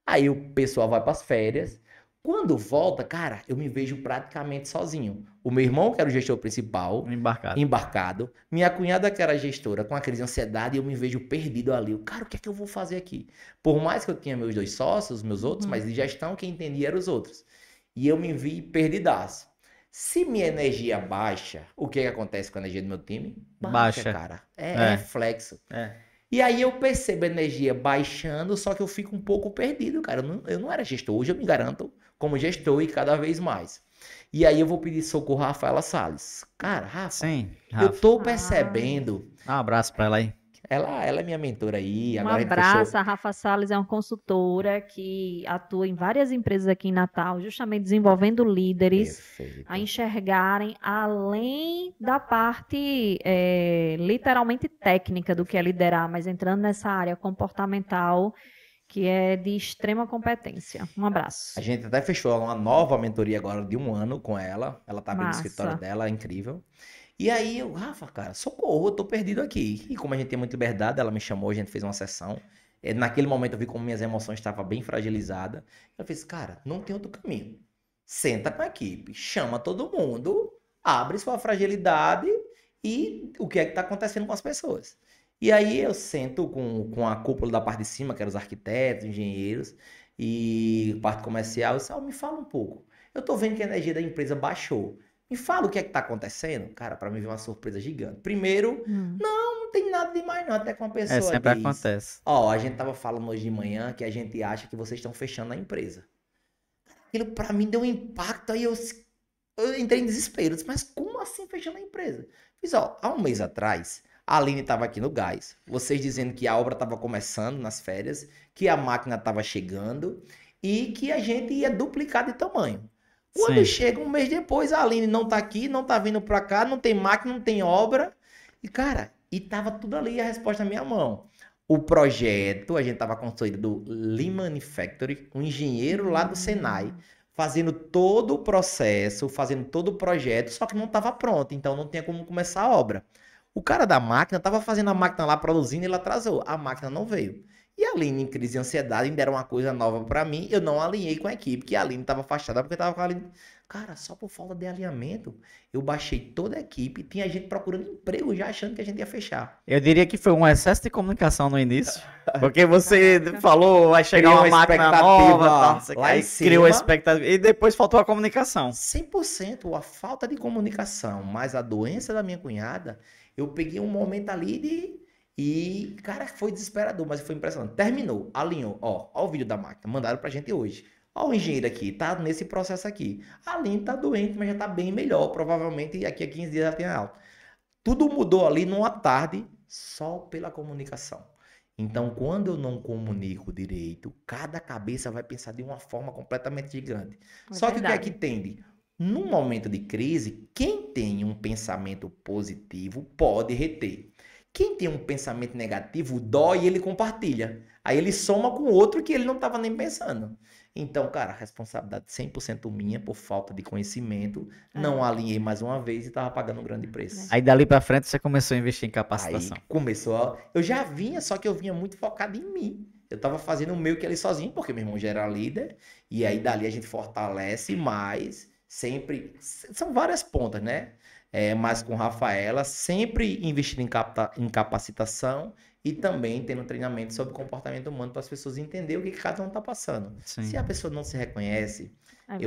Aí o pessoal vai para as férias. Quando volta, cara, eu me vejo praticamente sozinho. O meu irmão, que era o gestor principal, embarcado. Minha cunhada, que era gestora, com a crise de ansiedade, eu me vejo perdido ali. Cara, o que é que eu vou fazer aqui? Por mais que eu tinha meus 2 sócios, meus outros, mas de gestão, quem entendia eram os outros. E eu me vi perdidaço. Se minha energia baixa, o que que acontece com a energia do meu time? Baixa. Cara. É. É reflexo. É. E aí eu percebo a energia baixando, só que eu fico um pouco perdido, cara. Eu não era gestor, hoje eu me garanto como gestor e cada vez mais. E aí eu vou pedir socorro a Rafaela Salles. Cara, Rafa, Sim, eu Rafa. tô percebendo. Dá um abraço pra ela aí. Ela é minha mentora aí. Um Agora a gente abraço, fechou. a Rafa Salles é uma consultora que atua em várias empresas aqui em Natal, justamente desenvolvendo líderes Perfeito. a enxergarem além da parte literalmente técnica do que é liderar, mas entrando nessa área comportamental que é de extrema competência. Um abraço. A gente até fechou uma nova mentoria agora de 1 ano com ela. Ela tá abrindo o escritório Massa. dela, é incrível. E aí eu, Rafa, cara, socorro, eu tô perdido aqui. E como a gente tem muita liberdade, ela me chamou, a gente fez uma sessão. Naquele momento eu vi como minhas emoções estavam bem fragilizadas. Eu fiz, cara, não tem outro caminho. Senta com a equipe, chama todo mundo, abre sua fragilidade e o que é que tá acontecendo com as pessoas. E aí eu sento com a cúpula da parte de cima, que eram os arquitetos, engenheiros e parte comercial. Eu disse, me fala um pouco. Eu tô vendo que a energia da empresa baixou. Me fala o que é que tá acontecendo. Cara, pra mim veio uma surpresa gigante. Primeiro, não tem nada demais não, até com a pessoa Sempre diz, acontece. a gente tava falando hoje de manhã que a gente acha que vocês estão fechando a empresa. Aquilo pra mim deu um impacto, aí eu entrei em desespero. Eu disse, mas como assim fechando a empresa? Fiz, há 1 mês atrás, a Aline estava aqui no gás. Vocês dizendo que a obra estava começando nas férias, que a máquina estava chegando e que a gente ia duplicar de tamanho. Quando Sim. chega 1 mês depois, a Aline não tá aqui, não tá vindo pra cá, não tem máquina, não tem obra. E, cara, tava tudo ali, a resposta na minha mão. O projeto, a gente tava construindo do Lean Manufacturing, um engenheiro lá do Senai, fazendo todo o processo, fazendo todo o projeto, só que não estava pronto, então não tinha como começar a obra. O cara da máquina estava fazendo a máquina lá, produzindo, e ele atrasou. A máquina não veio. E a Aline, em crise de ansiedade, ainda era uma coisa nova para mim, eu não alinhei com a equipe, que a Aline estava afastada porque estava com a Aline. Cara, só por falta de alinhamento, eu baixei toda a equipe, tinha gente procurando emprego já achando que a gente ia fechar. Eu diria que foi um excesso de comunicação no início. Porque você falou, vai chegar Criou uma uma máquina expectativa nova, tal, não sei o que, lá em aí cima. criou a expectativa. E depois faltou a comunicação. 100% a falta de comunicação, mais a doença da minha cunhada, eu peguei um momento ali e, cara, foi desesperador, mas foi impressionante. Terminou, alinhou, ó o vídeo da máquina, mandaram pra gente hoje. Ó o engenheiro aqui, tá nesse processo aqui. A Aline tá doente, mas já tá bem melhor, provavelmente daqui a 15 dias ela tem alta. Tudo mudou ali numa tarde, só pela comunicação. Então, quando eu não comunico direito, cada cabeça vai pensar de uma forma completamente gigante. Só que o que é que tende? Num momento de crise, quem tem um pensamento positivo pode reter. Quem tem um pensamento negativo, dói e ele compartilha. Aí ele soma com outro que ele não estava nem pensando. Então, cara, responsabilidade 100% minha por falta de conhecimento. Não alinhei mais uma vez e estava pagando um grande preço. Aí dali pra frente você começou a investir em capacitação. Aí começou. Eu já vinha, só que eu vinha muito focado em mim. Eu tava fazendo o meio que ali sozinho, porque meu irmão já era líder. E aí dali a gente fortalece mais. Sempre. São várias pontas, né? Mas com Rafaela, sempre investindo em capacitação e também tendo treinamento sobre comportamento humano para as pessoas entenderem o que cada um tá passando. Sim. Se a pessoa não se reconhece, É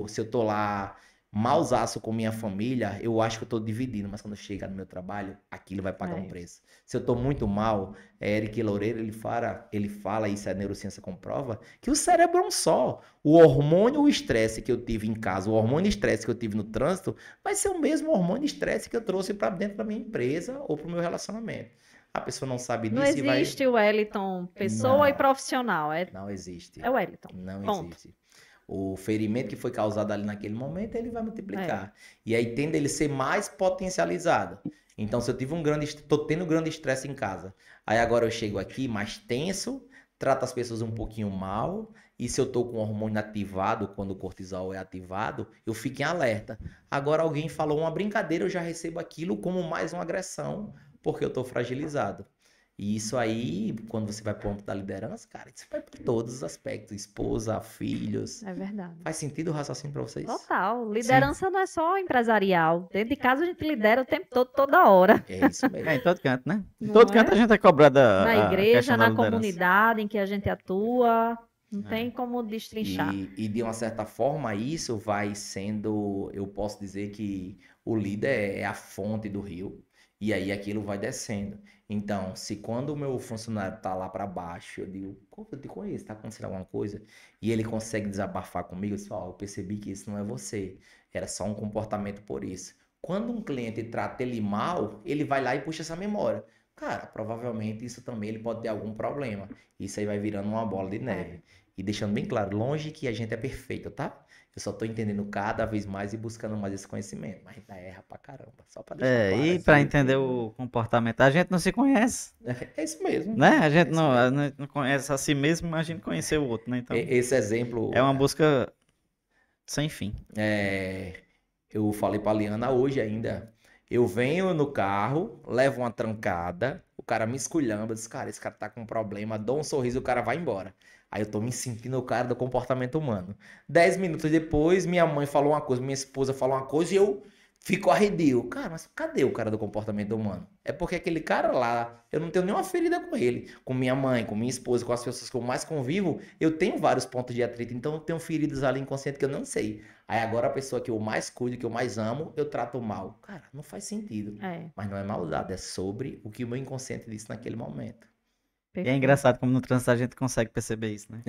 se eu tô lá mausaço com minha família, eu acho que eu tô dividindo, mas quando eu chegar no meu trabalho, aquilo vai pagar um preço. Se eu tô muito mal, Eric Loureiro, ele fala, isso a neurociência comprova, que o cérebro é um só. O hormônio, o estresse que eu tive em casa, o hormônio estresse que eu tive no trânsito, vai ser o mesmo hormônio estresse que eu trouxe para dentro da minha empresa ou pro meu relacionamento. A pessoa não sabe disso e vai... Não existe o Wellington pessoa e profissional. Não existe. É o Wellington. Não existe. O ferimento que foi causado ali naquele momento, ele vai multiplicar. E aí tende ele ser mais potencializado. Então, se eu tive tô tendo grande estresse em casa, aí agora eu chego aqui mais tenso, trato as pessoas um pouquinho mal, e se eu tô com o hormônio ativado, quando o cortisol é ativado, eu fico em alerta. Agora alguém falou uma brincadeira, eu já recebo aquilo como mais uma agressão, porque eu tô fragilizado. E isso aí, quando você vai para o âmbito da liderança, cara, isso vai para todos os aspectos. Esposa, filhos. É verdade. Faz sentido o raciocínio para vocês? Total. Liderança não é só empresarial. Dentro de casa a gente lidera o tempo todo, toda hora. É isso mesmo. Em todo canto, né? Em Não todo é? canto a gente é cobrada Na igreja, questão da na liderança. comunidade em que a gente atua. Não tem como destrinchar. E de uma certa forma, isso vai sendo, eu posso dizer que o líder é a fonte do rio, e aí aquilo vai descendo. Então, se quando o meu funcionário tá lá para baixo, eu digo, pô, eu te conheço, tá acontecendo alguma coisa? E ele consegue desabafar comigo, eu disse, ó, eu percebi que isso não é você, era só um comportamento por isso. Quando um cliente trata ele mal, ele vai lá e puxa essa memória. Cara, provavelmente isso também ele pode ter algum problema. Isso aí vai virando uma bola de neve. E deixando bem claro, longe que a gente é perfeito, tá? Eu só tô entendendo cada vez mais e buscando mais esse conhecimento. Mas ainda erra pra caramba. Só pra deixar claro E aqui. para entender o comportamento, a gente não se conhece, É isso mesmo. né? A É gente isso mesmo. a gente não conhece a si mesmo, mas a gente conhecer o outro, né? Então, Esse exemplo, é uma busca sem fim. eu falei pra Liana hoje ainda. Eu venho no carro, levo uma trancada, o cara me esculhamba, diz, cara, esse cara tá com um problema, dou um sorriso, o cara vai embora. Aí eu tô me sentindo o cara do comportamento humano. 10 minutos depois, minha mãe falou uma coisa, minha esposa falou uma coisa e eu fico arredio. Cara, mas cadê o cara do comportamento humano? É porque aquele cara lá, eu não tenho nenhuma ferida com ele. Com minha mãe, com minha esposa, com as pessoas que eu mais convivo, eu tenho vários pontos de atrito, então eu tenho feridas ali inconscientes que eu não sei. Aí agora a pessoa que eu mais cuido, que eu mais amo, eu trato mal. Cara, não faz sentido. É, Mas não é maldade, é sobre o que o meu inconsciente disse naquele momento. E é perfeito. engraçado como no trânsito a gente consegue perceber isso, né?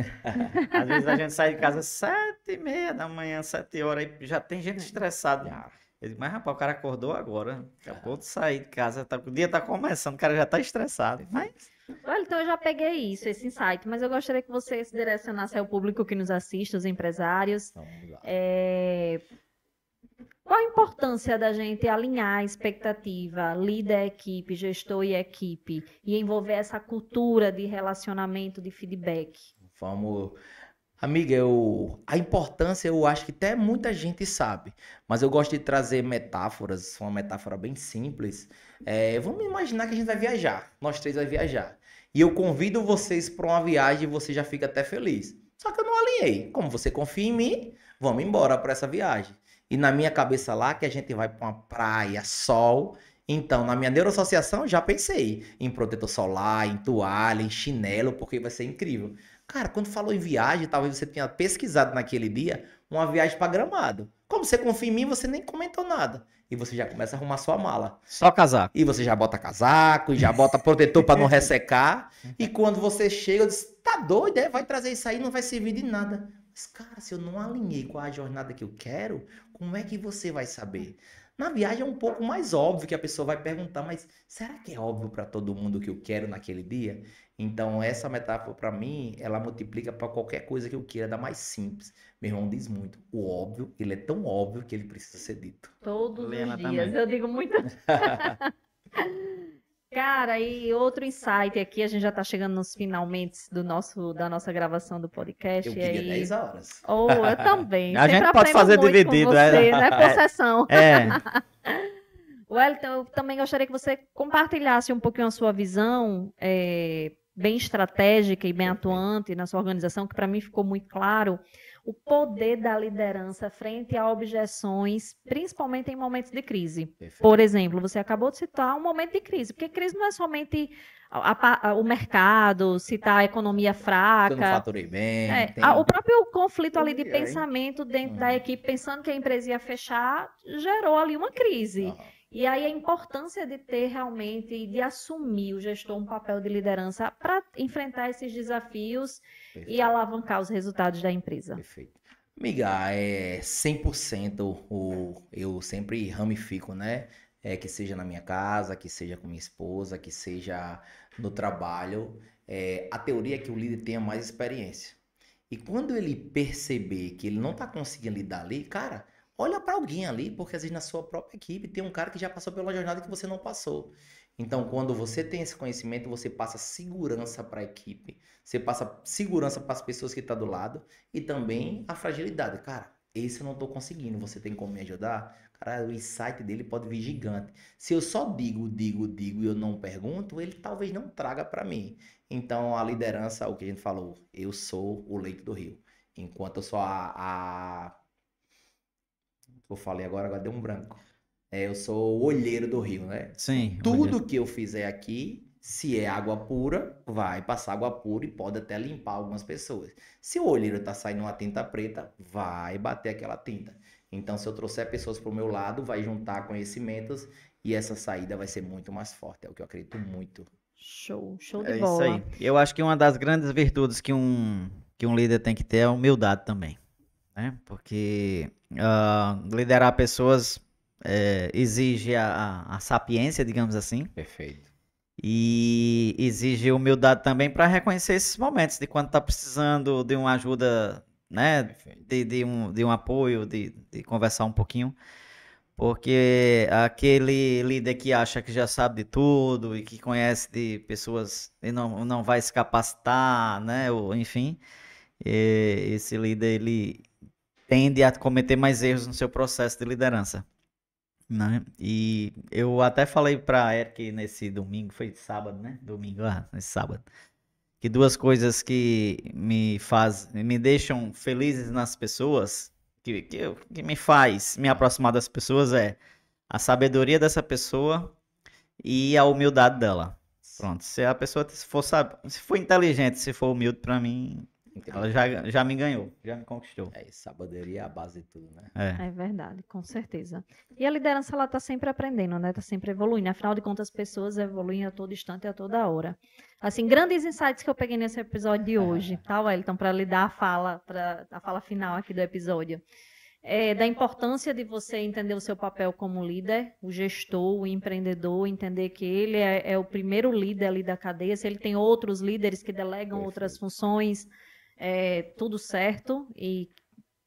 Às vezes a gente sai de casa 7h30 da manhã, 7 horas, aí já tem gente estressada. Já. Eu digo, mas rapaz, o cara acordou agora, acabou de sair de casa, o dia tá começando, o cara já tá estressado. Mas Olha, então eu já peguei isso, esse insight, mas eu gostaria que você se direcionasse ao público que nos assiste, os empresários. Então, vamos lá. Qual a importância da gente alinhar a expectativa, líder, equipe, gestor e equipe, e envolver essa cultura de relacionamento, de feedback? Vamos. Amiga, a importância eu acho que até muita gente sabe, mas eu gosto de trazer metáforas, uma metáfora bem simples. Vamos imaginar que a gente vai viajar, nós três vai viajar. E eu convido vocês para uma viagem e você já fica até feliz. Só que eu não alinhei. Como você confia em mim, vamos embora para essa viagem. E na minha cabeça lá que a gente vai para uma praia, sol. Então, na minha neuroassociação, eu já pensei em protetor solar, em toalha, em chinelo, porque vai ser incrível. Cara, quando falou em viagem, talvez você tenha pesquisado naquele dia uma viagem para Gramado. Como você confia em mim, você nem comentou nada. E você já começa a arrumar sua mala. só casaco. E você já bota casaco, e já bota protetor para não ressecar. E quando você chega, eu disse, tá doido, vai trazer isso aí, não vai servir de nada. Mas, cara, se eu não alinhei com a jornada que eu quero, como é que você vai saber? Na viagem é um pouco mais óbvio que a pessoa vai perguntar, mas será que é óbvio para todo mundo o que eu quero naquele dia? Então, essa metáfora, para mim, ela multiplica para qualquer coisa que eu queira, da mais simples. Meu irmão diz muito, o óbvio, ele é tão óbvio que ele precisa ser dito. Todos Liana os dias, também. eu digo muito. Cara, e outro insight aqui, a gente já está chegando nos finalmente da nossa gravação do podcast. Eu e queria aí... 10 horas. Oh, eu também. A Sempre gente pode aprendo fazer muito dividido, com você, né? Por sessão. É, Wellington, eu também gostaria que você compartilhasse um pouquinho a sua visão, bem estratégica e bem Perfeito. atuante na sua organização, que para mim ficou muito claro, o poder da liderança frente a objeções, principalmente em momentos de crise. Perfeito. Por exemplo, você acabou de citar um momento de crise, porque crise não é somente o mercado, citar a economia Eu não fraca. faturei bem, tem... O próprio conflito ali de Ui, ai. pensamento dentro da equipe, pensando que a empresa ia fechar, gerou ali uma crise. Aham. E aí a importância de ter realmente, de assumir o gestor um papel de liderança para enfrentar esses desafios e Perfeito. alavancar os resultados da empresa. Perfeito. Amiga, 100% eu sempre ramifico, né? Que seja na minha casa, que seja com minha esposa, que seja no trabalho. A teoria é que o líder tenha mais experiência. E quando ele perceber que ele não está conseguindo lidar ali, cara, olha para alguém ali, porque às vezes na sua própria equipe tem um cara que já passou pela jornada que você não passou. Então, quando você tem esse conhecimento, você passa segurança para a equipe, você passa segurança para as pessoas que estão do lado e também a fragilidade. Cara, esse eu não estou conseguindo, você tem como me ajudar? Cara, o insight dele pode vir gigante. Se eu só digo e eu não pergunto, ele talvez não traga para mim. Então, a liderança, o que a gente falou, eu sou o leito do rio. Enquanto eu sou eu falei agora deu um branco. Eu sou o olheiro do rio, né? sim. Tudo que eu fizer aqui, Se é água pura, vai passar água pura e pode até limpar algumas pessoas. Se o olheiro tá saindo uma tinta preta, vai bater aquela tinta. Então, se eu trouxer pessoas pro meu lado, vai juntar conhecimentos e essa saída vai ser muito mais forte. É o que eu acredito muito. Show de É isso bola. aí. Eu acho que uma das grandes virtudes que um líder tem que ter é a humildade também, né? Porque liderar pessoas exige a sapiência, digamos assim, Perfeito. e exige humildade também para reconhecer esses momentos de quando tá precisando de uma ajuda, né? Perfeito. De um apoio, de conversar um pouquinho. Porque aquele líder que acha que já sabe de tudo e que conhece de pessoas e não vai se capacitar, né? Ou, enfim, esse líder ele tende a cometer mais erros no seu processo de liderança, né? E eu até falei para Eric nesse domingo, foi sábado, né? Domingo, nesse sábado, que duas coisas que me deixam felizes nas pessoas, que me faz me aproximar das pessoas é a sabedoria dessa pessoa e a humildade dela. Pronto, se a pessoa se for inteligente, se for humilde, pra mim, ela já me ganhou, já me conquistou. É isso, sabedoria é a base de tudo, né? É verdade, com certeza. E a liderança, ela está sempre aprendendo, né? Está sempre evoluindo. Afinal de contas, as pessoas evoluem a todo instante e a toda hora. Assim, grandes insights que eu peguei nesse episódio de hoje, tá, Wellington? Para lhe dar a fala final aqui do episódio. Da importância de você entender o seu papel como líder, o gestor, o empreendedor, entender que ele é o primeiro líder ali da cadeia. Se ele tem outros líderes que delegam outras funções, tudo certo. E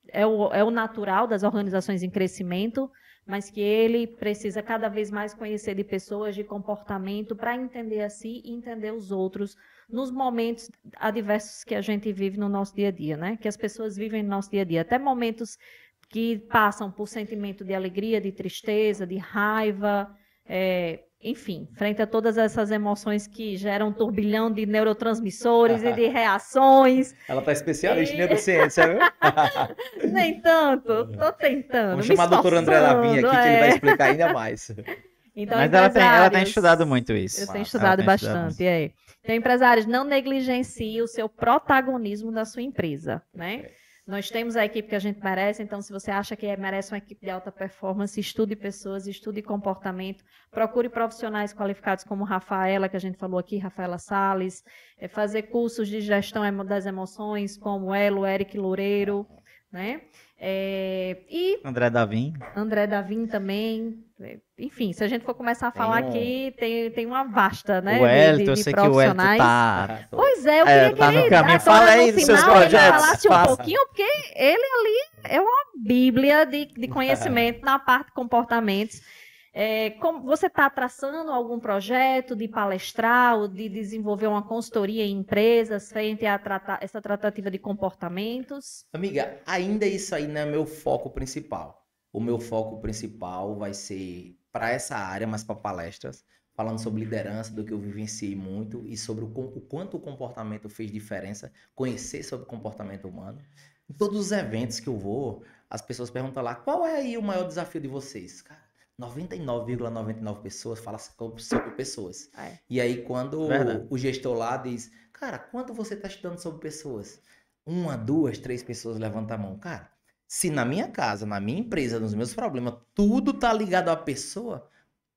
é o natural das organizações em crescimento, mas que ele precisa cada vez mais conhecer de pessoas, de comportamento, para entender a si e entender os outros nos momentos adversos que a gente vive no nosso dia a dia, né? Que as pessoas vivem no nosso dia a dia. Até momentos que passam por sentimento de alegria, de tristeza, de raiva, enfim, frente a todas essas emoções que geram um turbilhão de neurotransmissores e de reações. Ela tá especialista em neurociência, viu? Nem tanto, tô tentando. Vamos me chamar a doutora André Lavin aqui, que ele vai explicar ainda mais. Então, Mas ela tem estudado muito isso. Eu tenho Massa. estudado Ela tem estudado bastante, Então, empresários, não negligencie o seu protagonismo da sua empresa, né? Nós temos a equipe que a gente merece, então se você acha que merece uma equipe de alta performance, estude pessoas, estude comportamento, procure profissionais qualificados como Rafaela, que a gente falou aqui, Rafaela Salles, fazer cursos de gestão das emoções, como Elo, Eric Loureiro, né? E André Davin. André Davin também. Enfim, se a gente for começar a falar aqui, tem uma vasta, né? O Hélito, de eu sei que o Hélito profissionais. tá... Pois é, eu queria que tá no ele caminho. Fala agora aí no dos seus final ele projetos. falasse um Faça. pouquinho, porque ele ali é uma bíblia de conhecimento na parte de comportamentos. Como você está traçando algum projeto de palestrar ou de desenvolver uma consultoria em empresas frente a essa tratativa de comportamentos? Amiga, ainda isso aí não é meu foco principal. O meu foco principal vai ser para essa área, mas para palestras, falando sobre liderança, do que eu vivenciei muito e sobre o quanto o comportamento fez diferença, conhecer sobre o comportamento humano. Em todos os eventos que eu vou, as pessoas perguntam lá, qual é aí o maior desafio de vocês? Cara, 99,99 pessoas falam sobre pessoas. E aí, quando o gestor lá diz, cara, quanto você está estudando sobre pessoas? 1, 2, 3 pessoas levantam a mão. Cara, se na minha casa, na minha empresa, nos meus problemas, tudo tá ligado à pessoa,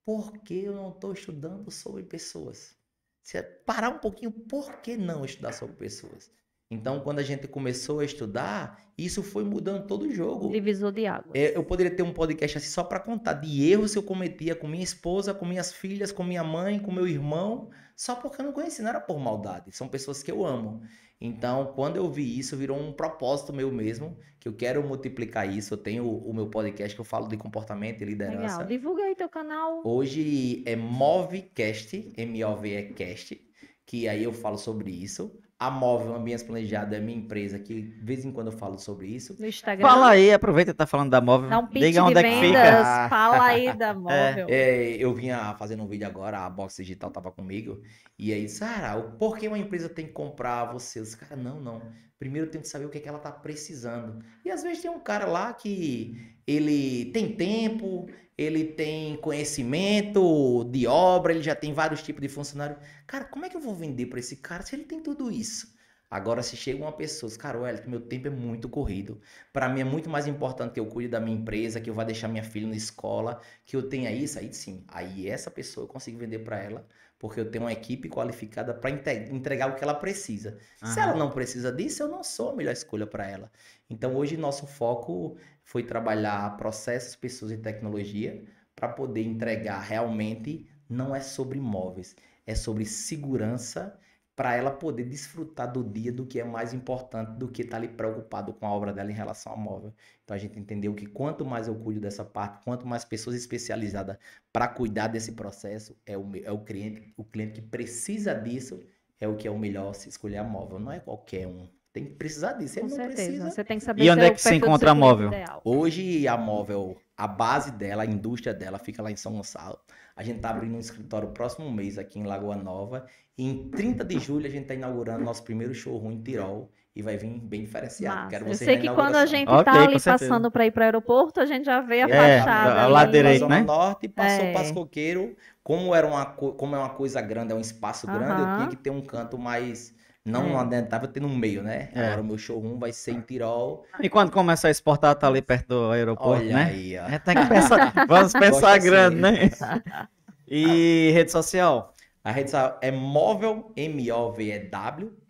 por que eu não estou estudando sobre pessoas? Se parar um pouquinho, por que não estudar sobre pessoas? Então, quando a gente começou a estudar, isso foi mudando todo o jogo. Divisor de águas. Eu poderia ter um podcast assim só para contar de erros que eu cometia com minha esposa, com minhas filhas, com minha mãe, com meu irmão, só porque eu não conheci, não era por maldade. São pessoas que eu amo. Então, quando eu vi isso, virou um propósito meu mesmo, que eu quero multiplicar isso. Eu tenho o meu podcast que eu falo de comportamento e liderança. Legal. Divulga aí teu canal. Hoje é Movecast, M-O-V-E-Cast, que aí eu falo sobre isso. A Móvel Ambientes Planejados é minha empresa, que de vez em quando eu falo sobre isso. No Instagram. Fala aí, aproveita que tá falando da móvel. Dá um pitch Diga de onde é que vendas. fica. Fala aí da móvel. Eu vinha fazendo um vídeo agora, a Box Digital tava comigo, e aí, Sara, por que uma empresa tem que comprar você? Os caras, não. Primeiro tem que saber o que é que ela tá precisando. E às vezes tem um cara lá que ele tem tempo, ele tem conhecimento de obra, ele já tem vários tipos de funcionário. Cara, como é que eu vou vender para esse cara se ele tem tudo isso? Agora, se chega uma pessoa, cara, Wellington, meu tempo é muito corrido. Para mim é muito mais importante que eu cuide da minha empresa, que eu vá deixar minha filha na escola, que eu tenha isso, aí sim. Aí essa pessoa eu consigo vender para ela, porque eu tenho uma equipe qualificada para entregar o que ela precisa. Se ela não precisa disso, eu não sou a melhor escolha para ela. Então, hoje, nosso foco foi trabalhar processos, pessoas e tecnologia para poder entregar realmente, não é sobre imóveis, é sobre segurança para ela poder desfrutar do dia do que é mais importante do que estar ali preocupado com a obra dela em relação ao móvel. Então a gente entendeu que quanto mais eu cuido dessa parte, quanto mais pessoas especializadas para cuidar desse processo, é o cliente que precisa disso, é o que é o melhor se escolher a móvel. Não é qualquer um. Tem que precisar disso. Com Ele não certeza. precisa. Você tem que saber E onde seu é que se perfil do encontra seu a cliente móvel? ideal. Hoje a móvel, a base dela, a indústria dela fica lá em São Gonçalo. A gente tá abrindo um escritório próximo mês aqui em Lagoa Nova. E em 30 de julho a gente tá inaugurando nosso primeiro showroom em Tirol. E vai vir bem diferenciado. Massa. Quero Eu vocês sei na que quando a inauguração. gente Ok, tá com ali certeza. passando para ir para o aeroporto, a gente já vê a É, fachada ao ali. lado direito, Zona né? Norte, passou É. para Coqueiro. Como é uma coisa grande, é um espaço grande, eu tinha Aham. que ter um canto mais... Não É. adiantava ter no meio, né? É. Agora o meu showroom vai ser em Tirol. E quando começar a exportar, tá ali perto do aeroporto, Olha né? aí, ó. Tem que pensar, vamos Gosto pensar assim. grande, né? E rede social? A rede social é móvel,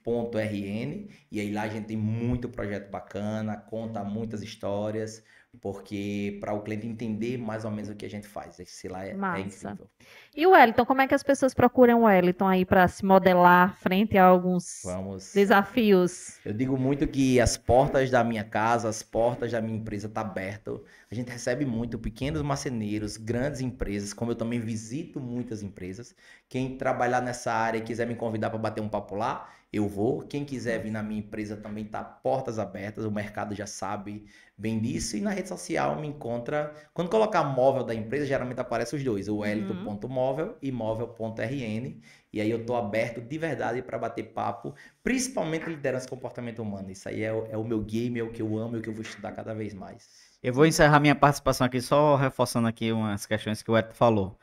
movew.rn, e aí lá a gente tem muito projeto bacana, conta muitas histórias, porque para o cliente entender mais ou menos o que a gente faz. Esse lá é Massa. incrível. E o Wellington, como é que as pessoas procuram o Wellington aí para se modelar frente a alguns Vamos. desafios? Eu digo muito que as portas da minha casa, as portas da minha empresa estão abertas. A gente recebe muito pequenos marceneiros, grandes empresas, como eu também visito muitas empresas. Quem trabalhar nessa área e quiser me convidar para bater um papo lá, eu vou. Quem quiser vir na minha empresa também tá portas abertas, o mercado já sabe bem disso. E na rede social me encontra... Quando colocar móvel da empresa, geralmente aparece os dois, o Wellington.móvel e móvel.rn. E aí eu tô aberto de verdade para bater papo, principalmente liderança e comportamento humano. Isso aí é o meu game, é o que eu amo, é o que eu vou estudar cada vez mais. Eu vou encerrar minha participação aqui, só reforçando aqui umas questões que o Edson falou.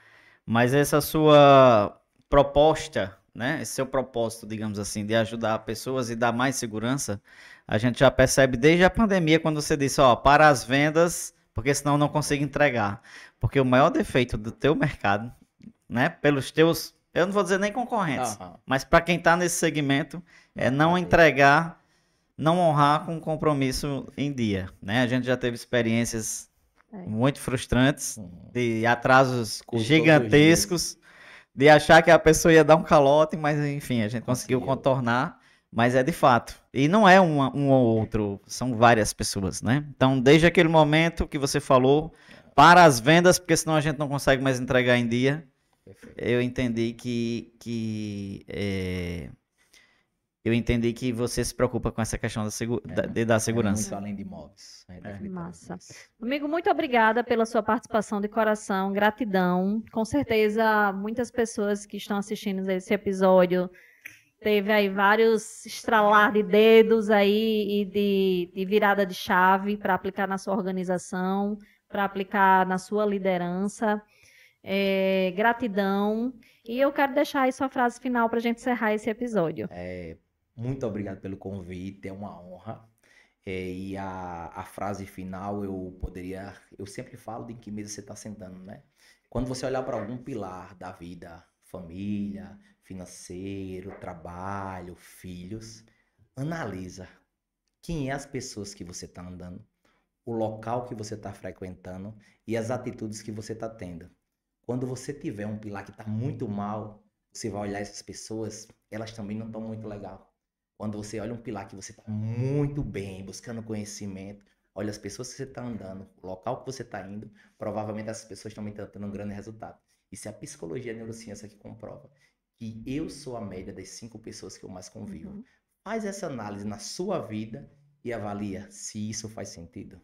Mas essa sua proposta, né? Esse seu propósito, digamos assim, de ajudar pessoas e dar mais segurança, a gente já percebe desde a pandemia, quando você disse, ó, para as vendas, porque senão eu não consigo entregar. Porque o maior defeito do teu mercado, né? Pelos teus, eu não vou dizer nem concorrentes, mas para quem está nesse segmento, é não entregar, não honrar com compromisso em dia, né? A gente já teve experiências muito frustrantes, de atrasos gigantescos, de achar que a pessoa ia dar um calote, mas enfim, a gente conseguiu contornar, mas é de fato. E não é um ou outro, são várias pessoas, né? Então, desde aquele momento que você falou, para as vendas, porque senão a gente não consegue mais entregar em dia, eu entendi que você se preocupa com essa questão da segurança. Muito além de imóveis. Massa. Amigo, muito obrigada pela sua participação de coração, gratidão. Com certeza, muitas pessoas que estão assistindo esse episódio teve aí vários estralar de dedos aí e de virada de chave para aplicar na sua organização, para aplicar na sua liderança. Gratidão. E eu quero deixar aí sua frase final para a gente encerrar esse episódio. Muito obrigado pelo convite, é uma honra. E a frase final eu sempre falo de em que mesa você está sentando, né? Quando você olhar para algum pilar da vida, família, financeiro, trabalho, filhos, analisa quem é as pessoas que você está andando, o local que você está frequentando e as atitudes que você está tendo. Quando você tiver um pilar que está muito mal, você vai olhar essas pessoas, elas também não estão muito legal. Quando você olha um pilar que você está muito bem, buscando conhecimento, olha as pessoas que você está andando, o local que você está indo, provavelmente essas pessoas também estão tendo um grande resultado. Isso é a psicologia e a neurociência que comprova que eu sou a média das 5 pessoas que eu mais convivo. faz essa análise na sua vida e avalia se isso faz sentido.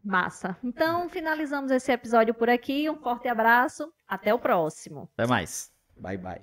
Massa. Então, finalizamos esse episódio por aqui. Um forte abraço. Até o próximo. Até mais. Bye, bye.